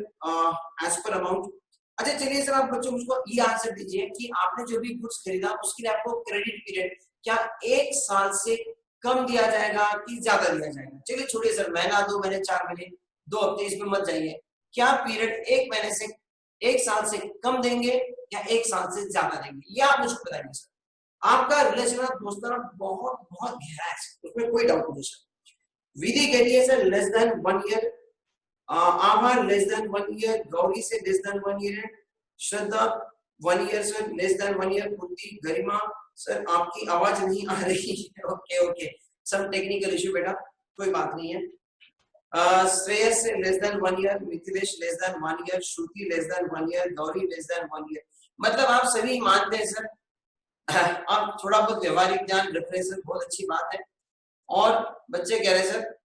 एज पर अमाउंट, अच्छा चलिए सर, आप बच्चों मुझको ये आंसर दीजिए कि आपने जो भी गुड्स खरीदा उसके लिए आपको क्रेडिट पीरियड क्या 1 साल से कम दिया जाएगा कि ज्यादा दिया जाएगा? चलिए छोड़िए सर, महीना, 2 महीने, 4 महीने, 2 हफ्ते, इसमें मत जाइए। क्या पीरियड 1 महीने से 1 साल से कम देंगे या 1 साल से ज्यादा देंगे, ये आप मुझको बताइए सर। आपका रिलेशन दोस्ताना बहुत बहुत गहरा है, उसमें कोई डाउट नहीं सर। विधि कह रही है sir less than 1 year, Abha less than 1 year, Gauri से less than 1 year, Shraddha 1 year sir, less than 1 year, Purti, Garima sir आपकी आवाज नहीं आ रही है। ओके ओके, सब टेक्निकल इशू बेटा, कोई बात नहीं है। श्रेयस से less than 1 year, Mithilesh less than 1 year, Shruti less than 1 year, Gauri less than 1 year. मतलब आप सभी मानते हैं सर, आप थोड़ा बहुत व्यवहारिक ज्ञान रख रहे हैं सर, बहुत अच्छी बात है। और बच्चे कह रहे हैं सर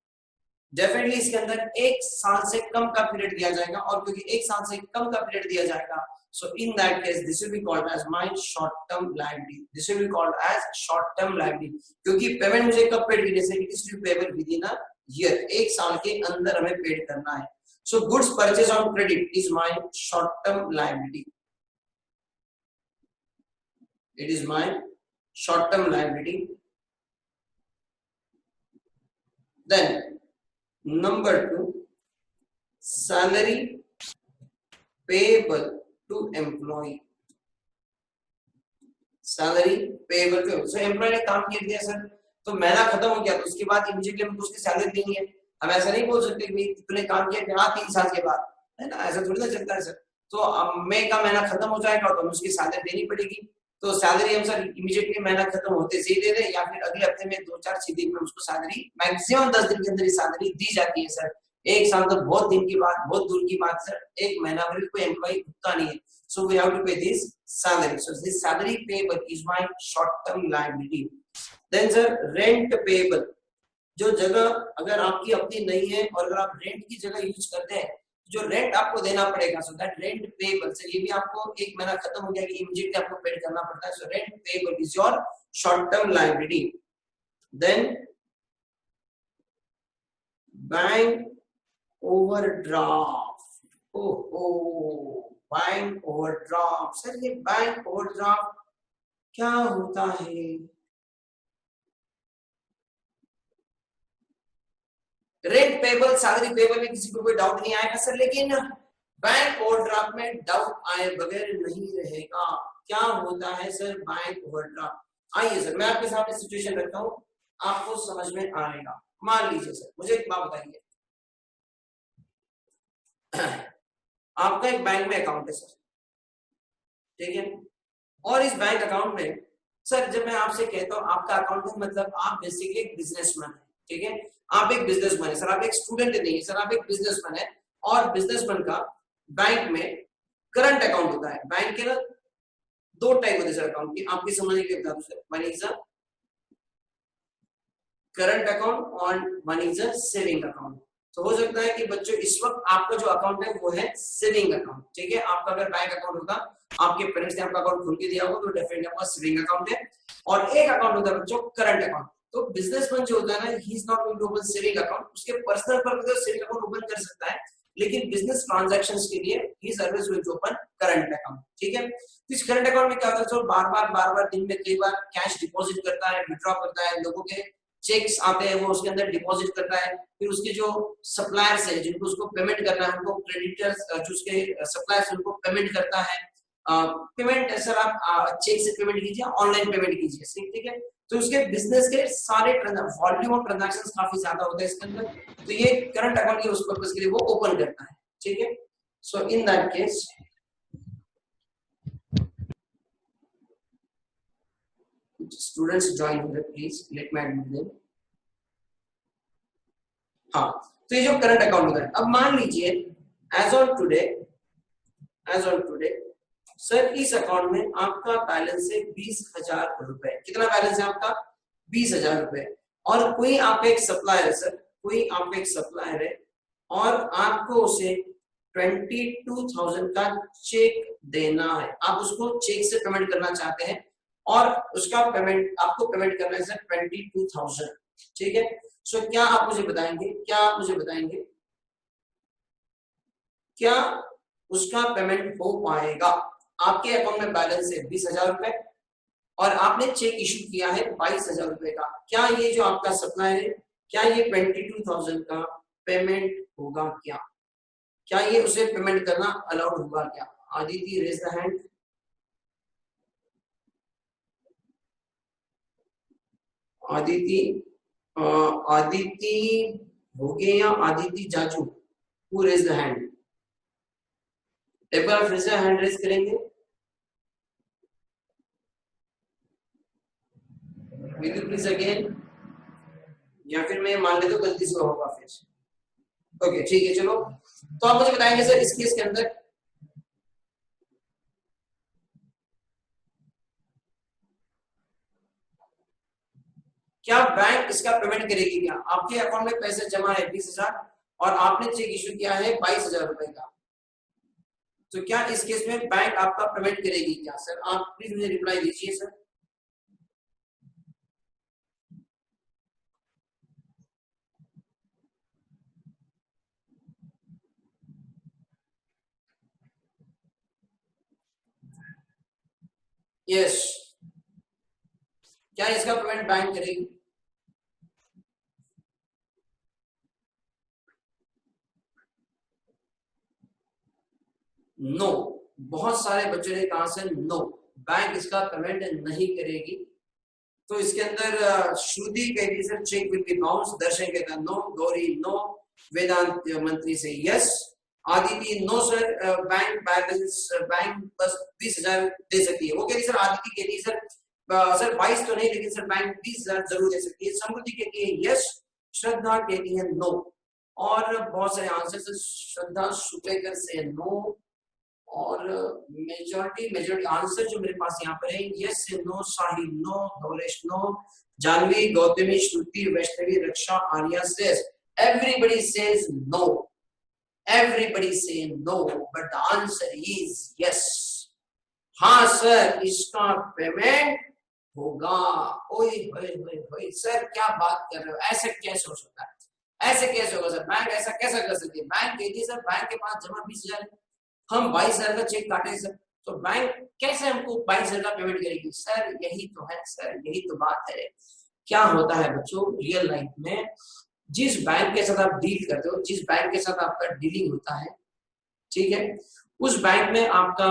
डेफिनेटली इसके अंदर 1 साल से कम का पीरियड दिया जाएगा, और क्योंकि 1 साल से कम का पीरियड दिया जाएगा, so in that case this will be called as my short term liability, this will be called as short term liability, क्योंकि पेमेंट मुझे कब पेड करनी है, it is to be payable within a year, 1 साल के अंदर हमें paid करना है। so goods purchase on credit is my short term liability, it is my short term liability। then number 2, salary payable to employee, salary payable पे। सो employ ने काम किया दिया सर, तो महीना खत्म हो गया तो उसके बाद इमीडिएटली हमको उसकी सैलरी देनी है। हम ऐसा नहीं बोल सकते कि तूने काम किया हाँ 3 साल के बाद, है ना, ऐसा थोड़ी ना चलता है सर। तो मई का महीना खत्म हो जाएगा तो हमें उसकी सैलरी देनी पड़ेगी, तो सैलरी हम सर इमीडिएटली महीना खत्म होते से ही दे दें, या फिर अगले हफ्ते में 2-4-6 दिन में उसको सैलरी, मैक्सिमम 10 दिन के अंदर ही सैलरी दी जाती है सर। 1 साल तो बहुत दिन की बात, बहुत दूर की बात सर, 1 महीना भर कोई एम्प्लॉय उठता नहीं है। So we have to pay this salary. So this salary payable is my short-term liability. Then sir rent payable, जो जगह अगर आपकी अपनी नहीं है और अगर आप रेंट की जगह यूज करते हैं, जो रेंट आपको देना पड़ेगा, so that rent payable से ये भी आपको 1 महीना खत्म हो गया कि इमीडिएटली आपको पेड करना पड़ता है। So rent payable is your short-term liability. Then bank overdraft. Oh, bank overdraft. Sir ये बैंक ओवरड्राफ्ट क्या होता है? रेंट पेबल, सैलरी पेबल में किसी को कोई डाउट नहीं आएगा सर, लेकिन बैंक ओवरड्राफ्ट में डाउट आए बगैर नहीं रहेगा। क्या होता है सर बैंक ओवरड्राफ्ट? आइए सर मैं आपके सामने सिचुएशन रखता हूं, आपको समझ में आएगा। मान लीजिए सर, मुझे एक बात बताइए, आपका एक बैंक में अकाउंट है सर, ठीक है, और इस बैंक अकाउंट में सर जब मैं आपसे कहता हूं आपका अकाउंट है, मतलब आप बेसिकली एक बिजनेसमैन है, ठीक है, आप एक बिजनेसमैन है सर, आप एक स्टूडेंट नहीं है सर, आप एक बिजनेसमैन है। और बिजनेसमैन का बैंक में करंट अकाउंट होता है। बैंक के ना 2 टाइप होते हैं सर अकाउंट की, आपके समझने के लिए बता दूं sir, one is a current account और one is a saving account. तो हो सकता है कि बच्चों इस वक्त आपका जो अकाउंट है वो है सेविंग अकाउंट, ठीक है, आपका अगर बैंक अकाउंट होता, आपके पेरेंट्स ने आपका अकाउंट खोल के दिया होगा तो डेफिनेटली आपका सेविंग अकाउंट है। और एक अकाउंट होता है बच्चों करंट अकाउंट। तो बिजनेसमैन जो होता है ना, he is not going to open saving account, उसके पर्सनल पर्पस से सेविंग अकाउंट ओपन कर सकता है, लेकिन बिजनेस ट्रांजैक्शंस के लिए he is always going to open current account, ठीक है। तो इस करंट अकाउंट में क्या होता है, बार-बार दिन में कई बार कैश डिपॉजिट करता है, विथड्रॉ करता है, लोगों के चेक्स आते हैं वो उसके अंदर डिपॉजिट करता है, फिर उसके जो सप्लायर्स है जिनको उसको पेमेंट करना है उनको क्रेडिटर्स, जो उसके सप्लायर्स उनको पेमेंट करता है। पेमेंट सर आप चेक से पेमेंट कीजिए, ऑनलाइन पेमेंट कीजिए, ठीक है। तो उसके बिजनेस के सारे वॉल्यूम ऑफ ट्रांजैक्शंस काफी ज्यादा होता है इसके अंदर, तो ये करंट अकाउंट के उस पर्पस के लिए वो ओपन करता है, ठीक है। So in that case students join here please, let me admit them। हाँ, तो ये जो करंट अकाउंट होता है, अब मान लीजिए एज ऑन टुडे सर इस अकाउंट में आपका बैलेंस है 20,000 रुपए। कितना बैलेंस है आपका? 20,000 रुपए। और कोई आप एक सप्लायर है सर, कोई आप एक सप्लायर है और आपको उसे 22,000 का चेक देना है, आप उसको चेक से पेमेंट करना चाहते हैं और उसका पेमेंट आपको पेमेंट करना है सर 22,000, ठीक है। सो क्या आप मुझे बताएंगे क्या उसका पेमेंट हो पाएगा। आपके अकाउंट में बैलेंस है 20,000 रुपए और आपने चेक इशू किया है 22,000 रुपए का। क्या ये जो आपका सप्लाई है, क्या ये 22,000 का पेमेंट होगा क्या? क्या ये उसे पेमेंट करना अलाउड होगा क्या? Aditi raise the hand. Aditi Aditi Bhoge या Aditi Jaju, who raise the hand? एक बार फिर से हैंड रेज करेंगे। विल यू प्लीज अगेन, या फिर मैं मान लेता हूं गलती से होगा फिर। ओके ठीक है, चलो तो आप मुझे बताएंगे सर इस केस के अंदर क्या बैंक इसका पेमेंट करेगी क्या? आपके अकाउंट में पैसे जमा है 20,000 और आपने चेक इशू किया है 22,000 रुपए का, तो क्या इस केस में बैंक आपका पेमेंट करेगी क्या? सर आप प्लीज मुझे रिप्लाई दीजिए सर। यस, क्या इसका पेमेंट बैंक करेगी? नो, बहुत सारे बच्चों ने कहा सर नो, बैंक इसका पेमेंट नहीं करेगी। तो इसके अंदर श्रुति कहती sir cheque will be bounce, Darshan कहता नो, गौरी नो, वेदांत मंत्री से yes, Aditi no sir, bank balance bank बस 20,000 दे सकती है। वो कह रही सर, आदिति कहती सर सर 22 तो नहीं लेकिन सर बैंक 20,000 जरूर दे सकती है। समृद्धि कहती है यस, श्रद्धा कहती है नो, और बहुत सारे आंसर श्रद्धा सुपेकर से नो, और मेजॉरिटी आंसर जो मेरे पास यहाँ पर है yes say no, Sahil no, Gauresh no, Janvi, Gautami, Shruti, Vaishnavi, Raksha, Arya says, everybody says no, everybody say no, but the answer is yes। हाँ सर इसका पेमेंट होगा। ओए होए सर क्या बात कर रहे हो, ऐसे कैसे हो सकता है, ऐसे कैसे होगा सर, बैंक ऐसा कैसा कर सकती है? बैंक कहती है सर बैंक के पास जमा 20,000 हम 22,000 का चेक काटे सर, तो बैंक कैसे हमको 22,000 का पेमेंट करेगी? सर यही तो है सर, यही तो बात है। क्या होता है बच्चों रियल लाइफ में, जिस बैंक के साथ आप डील करते हो, जिस बैंक के साथ आपका डीलिंग होता है, ठीक है, उस बैंक में आपका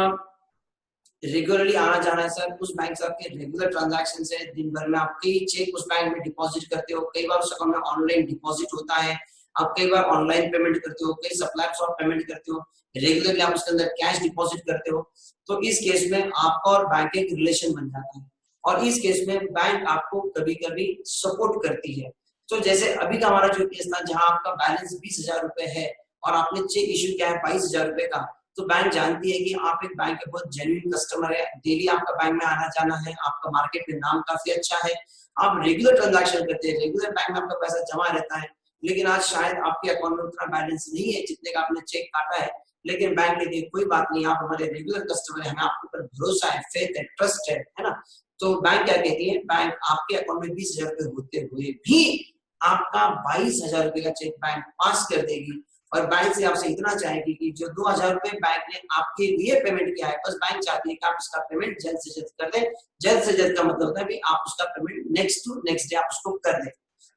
रेगुलरली आना जाना है सर, उस बैंक से आपके रेगुलर ट्रांजैक्शन है, दिन भर में आप कई चेक उस बैंक में डिपॉजिट करते हो, कई बार उस अकाउंट में ऑनलाइन डिपॉजिट होता है, आप कई बार ऑनलाइन पेमेंट करते हो, कई सप्लायर्स और पेमेंट करते हो, रेगुलरली आप उसके अंदर कैश डिपॉजिट करते हो। तो इस केस में आपका और बैंक का एक रिलेशन बन जाता है, और इस केस में बैंक आपको कभी कभी सपोर्ट करती है। तो जैसे अभी का हमारा जो केस था जहां आपका बैलेंस 20,000 रुपए है और आपने चेक इश्यू किया है 22,000 रुपए का, तो बैंक जानती है कि आप एक बैंक के बहुत जेन्युइन कस्टमर है, डेली आपका बैंक में आना जाना है, आपका मार्केट में नाम काफी अच्छा है, आप रेगुलर ट्रांजैक्शन करते हैं, रेगुलर बैंक में आपका पैसा जमा रहता है, लेकिन आज शायद आपके अकाउंट में उतना बैलेंस नहीं है जितने का आपने चेक काटा है, लेकिन बैंक कहती है कोई बात नहीं, आप हमारे रेगुलर कस्टमर है, हमें आपके ऊपर भरोसा है, फेथ है, ट्रस्ट है ना। तो बैंक क्या कहती है, बैंक आपके अकाउंट में 20,000 रुपए होते हुए भी आपका 22,000 रुपए का चेक बैंक पास कर देगी, और बैंक से आपसे इतना चाहेगी कि जो 2,000 रुपए बैंक ने आपके लिए पेमेंट किया है, बस बैंक चाहती है कि आप उसका पेमेंट जल्द से जल्द कर दें। जल्द से जल्द का मतलब होता है कि आप उसका payment next to next day आप उसको कर दें।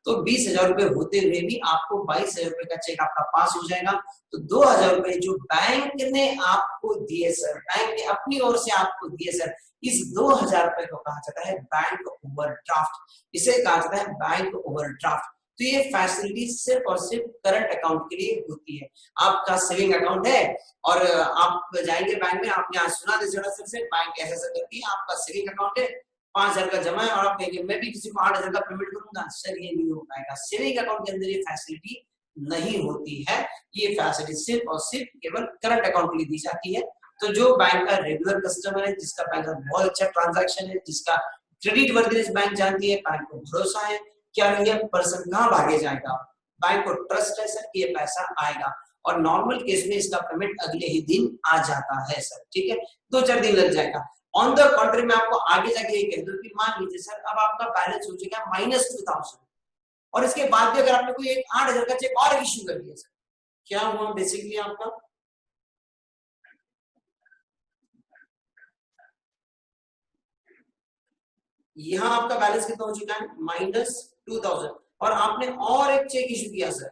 तो 20,000 रुपए होते हुए भी आपको 22,000 रुपए का चेक आपका पास हो जाएगा। तो 2,000 रुपए जो बैंक ने आपको दिए सर, बैंक ने अपनी ओर से आपको दिए सर, इस 2,000 रुपए को कहा जाता है बैंक ओवरड्राफ्ट, इसे कहा जाता है बैंक ओवरड्राफ्ट। तो ये फैसिलिटी सिर्फ और सिर्फ करंट अकाउंट के लिए होती है। आपका सेविंग अकाउंट है और आप जाएंगे बैंक में, आपने आज सुना सर से बैंक ऐसा करती है, आपका सेविंग अकाउंट है 5,000 का जमा है और आप कहेंगे मैं भी किसी को 8,000 का पेमेंट करूंगा, सर ये नहीं हो पाएगा। सेविंग अकाउंट के अंदर ये फैसिलिटी नहीं होती है, ये फैसिलिटी सिर्फ और सिर्फ केवल करंट अकाउंट के लिए दी जाती है। तो जो बैंक का रेगुलर कस्टमर है, जिसका बैंक का बहुत अच्छा ट्रांजैक्शन है, जिसका क्रेडिट वर्दीनेस बैंक जानती है, बैंक को भरोसा है क्या ये पर्सन कहाँ भागे जाएगा, बैंक को ट्रस्ट है सर कि ये पैसा आएगा, और नॉर्मल केस में इसका पेमेंट अगले ही दिन आ जाता है सर, ठीक है, 2-4 दिन लग जाएगा। ऑन द कॉन्ट्री में आपको आगे जाके ये कह दूं कि मान लीजिए सर अब आपका बैलेंस हो चुका है -2,000 और इसके बाद भी अगर आपने कोई एक 8,000 का चेक और इश्यू कर दिया सर, क्या हुआ बेसिकली आपका यहाँ आपका बैलेंस कितना हो चुका है, -2000, और आपने और एक चेक इशू किया सर,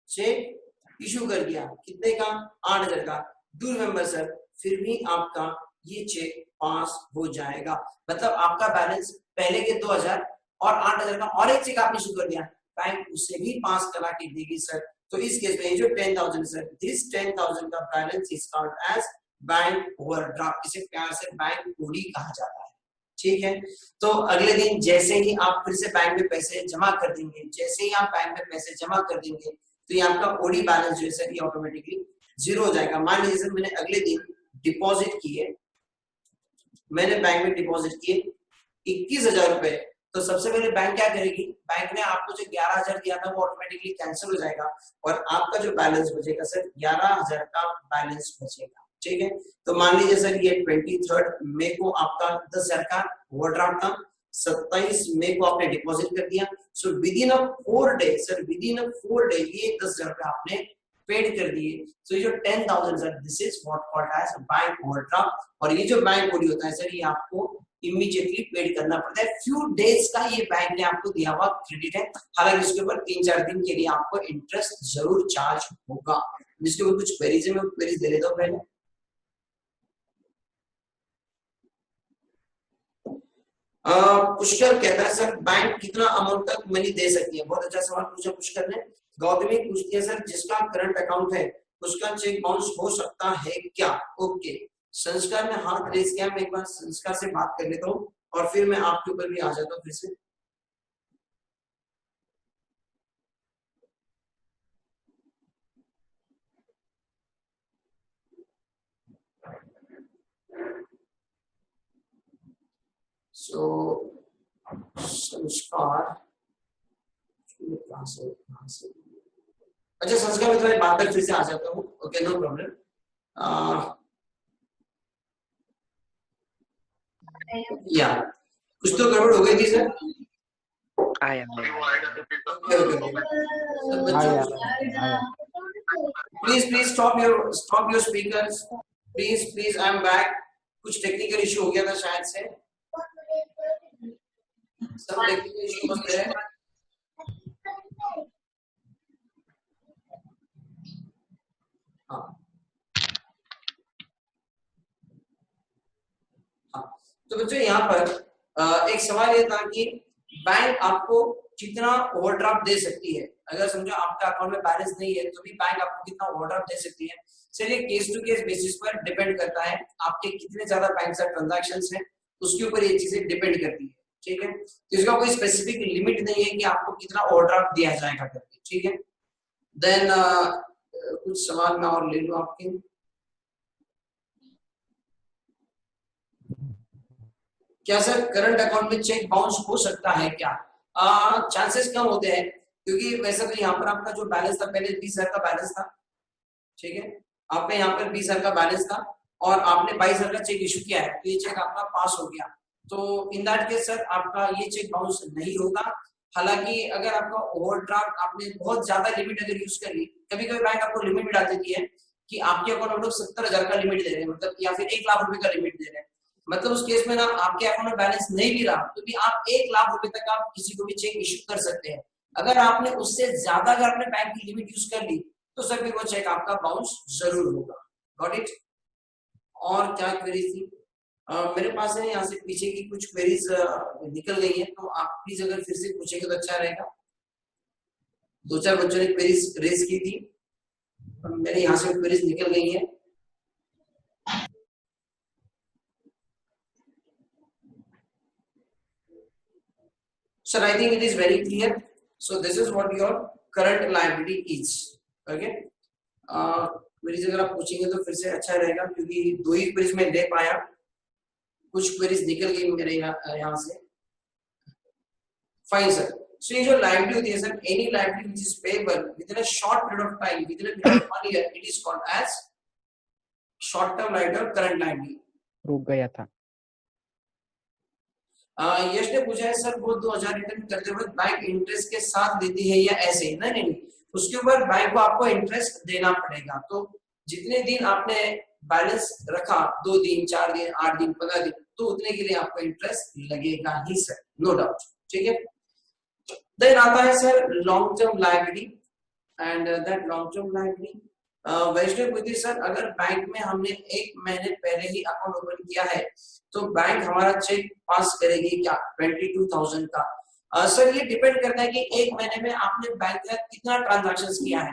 चेक इशू कर दिया कितने का, 8000 का। डू रिमेम्बर सर, फिर भी आपका ये चेक पास हो जाएगा। मतलब आपका बैलेंस पहले के 2000 और 8000 का और एक चेक आपने इशू कर दिया, बैंक उसे भी पास करा के देगी सर। तो इस केस में ये जो 10,000 सर, दिस 10,000 का balance is called as bank overdraft. इसे प्यार से बैंक ओडी कहा जाता है, ठीक है। तो अगले दिन जैसे ही आप फिर से बैंक में पैसे जमा कर देंगे, जैसे ही आप बैंक में पैसे जमा कर देंगे, तो ये आपका ओडी बैलेंस जो है सर, ये ऑटोमेटिकली जीरो हो जाएगा। मान लीजिए सर मैंने अगले दिन डिपॉजिट किए, मैंने बैंक में डिपॉजिट किए 21,000 रुपए, तो सबसे पहले बैंक क्या करेगी, बैंक ने आपको जो 11,000 दिया था वो ऑटोमेटिकली कैंसिल हो जाएगा और आपका जो बैलेंस बचेगा सर 11,000 का बैलेंस बचेगा, ठीक है। तो मान लीजिए सर ये 23 मई को आपका 10,000 का ओवरड्राफ्ट था, 27 मई को आपने डिपॉजिट कर दिया। So with in a 4 day sir, with in a 4 day ये 10,000 रुपए आपने पेड कर दिए। सो ये जो 10,000 sir, this is what called as bank overdraft. और ये जो बैंक ओडी होता है सर, ये आपको इमीडिएटली पेड करना पड़ता है। फ्यू डेज का ये बैंक ने आपको दिया हुआ क्रेडिट है, हालांकि इसके ऊपर 3-4 दिन के लिए आपको इंटरेस्ट जरूर चार्ज होगा। जिसके ऊपर कुछ क्वेरीज है, मैं क्वेरीज दे लेता हूँ पहले। पुष्कर कहता है सर बैंक कितना अमाउंट तक मनी दे सकती है। बहुत अच्छा सवाल पूछा पुष्कर ने। गौतमी पूछती है सर जिसका करंट अकाउंट है उसका चेक बाउंस हो सकता है क्या। ओके, संस्कार ने हाथ रेज किया, मैं एक बार संस्कार से बात कर लेता हूँ और फिर मैं आपके ऊपर भी आ जाता हूँ फिर से। संस्कार अच्छा, संस्कार में तुम्हारी बात पर फिर से आ जाता हूँ। Okay, no problem. या कुछ तो गड़बड़ हो गई थी sir. Please stop your speakers, please I am back. कुछ टेक्निकल इशू हो गया था शायद से, सब टेक्निकल इशू होते हैं। तो बच्चों यहाँ पर एक सवाल ये था कि बैंक आपको कितना ओवरड्राफ्ट दे सकती है। अगर समझो आपका अकाउंट में बैलेंस नहीं है तो भी बैंक आपको कितना ओवरड्राफ्ट दे सकती है। सर ये केस टू केस बेसिस पर डिपेंड करता है, आपके कितने ज्यादा बैंक से ट्रांजैक्शंस हैं उसके ऊपर ये चीजें डिपेंड करती है, ठीक है। तो इसका कोई स्पेसिफिक लिमिट नहीं है कि आपको कितना ओवरड्राफ्ट दिया जाएगा करके, ठीक है। देन कुछ सवाल मैं और ले लूं आपके। क्या सर करंट अकाउंट में चेक बाउंस हो सकता है क्या? चांसेस कम होते हैं, क्योंकि वैसे तो यहाँ पर आपका जो बैलेंस था पहले 20,000 का बैलेंस था, ठीक है। आपने यहाँ पर 20,000 का बैलेंस था और आपने 22,000 का चेक इशू किया है, तो ये चेक आपका पास हो गया। तो इन दैट केस सर आपका ये चेक बाउंस नहीं होगा। हालांकि अगर आपका ओवरड्राफ्ट आपने बहुत ज्यादा लिमिट अगर यूज कर ली, कभी कभी बैंक आपको लिमिट भी डाल देती है कि आपके अकाउंट में लोग 70,000 का लिमिट दे रहे हैं, मतलब या फिर 1 लाख रुपए का लिमिट दे रहे हैं। मतलब उस केस में ना आपके अकाउंट में बैलेंस नहीं भी रहा तो भी आप 1 लाख रुपए तक आप किसी को भी चेक इशू कर सकते हैं। अगर आपने उससे ज्यादा अगर आपने बैंक की लिमिट यूज कर ली तो सर फिर वो चेक आपका बाउंस जरूर होगा। Got it? और क्या क्वेरीज थी? मेरे पास है यहाँ से पीछे की कुछ क्वेरीज निकल गई है, तो आप प्लीज अगर फिर से पूछेंगे तो अच्छा रहेगा। 2-4 बच्चों ने क्वेरीज रेज की थी, मेरे यहाँ से क्वेरीज निकल गई है। Sir, I think it is very clear. So this is what your current liability is. Okay? Queries अगर आप पूछेंगे तो फिर से अच्छा रहेगा, क्योंकि 2 ही क्वेरीज में ले पाया, कुछ क्वेरीज निकल गई मेरे यहाँ से। Fine sir. सो ये जो लाइबिलिटी होती है sir, any liability which is payable within a short period of time, within a period of 1 year, it is called as short term liability और करंट लाइबिलिटी। रुक गया था। यश ने पूछा है सर वो 2000 रिटर्न करते वक्त बैंक इंटरेस्ट के साथ देती है या ऐसे? नहीं, उसके ऊपर बैंक को आपको इंटरेस्ट देना पड़ेगा। तो जितने दिन आपने बैलेंस रखा, 2 दिन, 4 दिन, 8 दिन, 15 दिन, तो उतने के लिए आपको इंटरेस्ट लगेगा ही सर, नो डाउट। ठीक है, देन आता है sir long term liability, and that long term liability Vaishnav Buddhi sir, अगर बैंक में हमने 1 महीने पहले ही अकाउंट ओपन किया है तो बैंक हमारा चेक पास करेगी क्या 22,000 का? सर ये डिपेंड करता है कि 1 महीने में आपने बैंक का कितना ट्रांजैक्शंस किया है।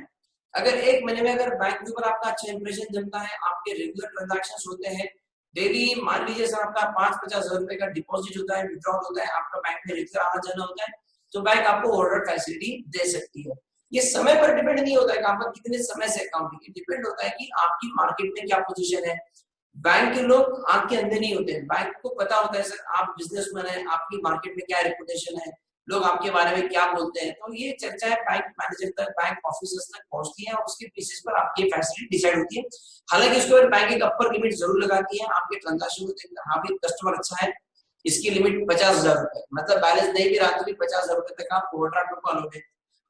अगर 1 महीने में अगर बैंक के ऊपर आपका अच्छा इंप्रेशन जमता है, आपके रेगुलर ट्रांजैक्शंस होते हैं, डेली मान लीजिए सर आपका 5-50 हजार रुपए का डिपॉजिट होता है, विड्रॉल होता है, आपका बैंक में रेगुलर आना जाना होता है, तो बैंक आपको ओवरड्राफ्ट फैसिलिटी दे सकती है। ये समय पर डिपेंड नहीं होता है कि आपका कितने समय से अकाउंट है, डिपेंड होता है कि आपकी मार्केट में क्या पोजीशन है। बैंक के लोग आंख के अंधे नहीं होते हैं, बैंक को पता होता है सर आप बिजनेसमैन है, आपकी मार्केट में क्या रेपुटेशन है, लोग आपके बारे में क्या बोलते हैं, तो ये चर्चाएं बैंक मैनेजर तक, बैंक ऑफिसर्स तक पहुंचती है और उसके बेसिस पर आपकी फैसिलिटी डिसाइड होती है। हालांकि उसके बाद बैंक एक अपर लिमिट जरूर लगाती है आपके ट्रांजैक्शन को देखकर, हाँ भी कस्टमर अच्छा है, इसकी लिमिट 50,000 रुपए, मतलब बैलेंस नहीं भी रहा तो भी 50,000 रुपए तक आप ओवरड्राफ्ट को अलाउड है।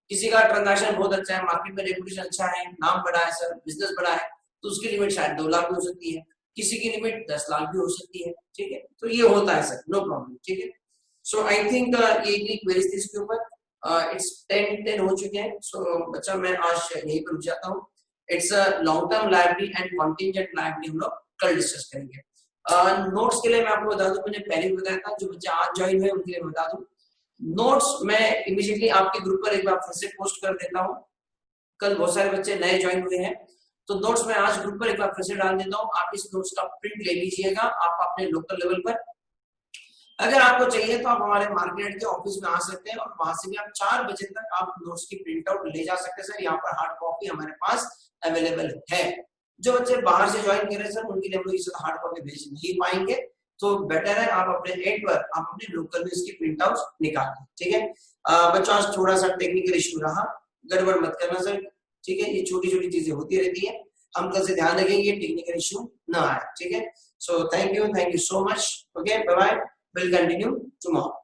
किसी का ट्रांजैक्शन बहुत अच्छा है, मार्केट में रेपुटेशन अच्छा है, नाम बड़ा है सर, बिजनेस बड़ा है, तो उसकी लिमिट शायद 2 लाख भी हो सकती है, किसी की लिमिट 10 लाख भी हो सकती है। ठीक है, तो ये होता है सर, नो प्रॉब्लम। ठीक है, सो आई थिंक ये एक क्वेरीज थी इसके ऊपर, इट्स 10 हो चुके हैं। सो बच्चा मैं आज यहीं पर रुक जाता हूँ। It's a long term liability and contingent liability हम लोग कल डिस्कस करेंगे। नोट्स के लिए मैं आपको बता दूं, मैंने पहले भी बताया था, जो बच्चे आज ज्वाइन हुए उनके लिए बता दूं, नोट्स मैं इमीडिएटली आपके ग्रुप पर एक बार फिर से पोस्ट कर देता हूँ। कल बहुत सारे बच्चे नए ज्वाइन हुए हैं, तो नोट्स मैं आज ग्रुप पर एक बार फिर से डाल देता हूँ। आप इस नोट्स का प्रिंट ले लीजिएगा, आप अपने लोकल लेवल पर, अगर आपको चाहिए तो आप हमारे मार्केट के ऑफिस में आ सकते हैं और वहां से भी आप 4 बजे तक आप नोट्स की प्रिंट आउट ले जा सकते हैं सर। यहाँ पर हार्ड कॉपी हमारे पास अवेलेबल है। जो बच्चे बाहर से ज्वाइन कर रहे हैं सर, उनके लिए हम लोग इस हार्ड कॉपी भेज नहीं पाएंगे, तो बेटर है आप अपने एंड पर आप अपने लोकल में इसकी प्रिंट आउट निकाल लें। ठीक है बच्चों, आज थोड़ा सा टेक्निकल इशू रहा, गड़बड़ मत करना सर। ठीक है, ये छोटी छोटी चीजें होती रहती है, हम कल से ध्यान रखेंगे टेक्निकल इशू ना आए। ठीक है, so thank you so much. Okay, bye bye, will continue tomorrow.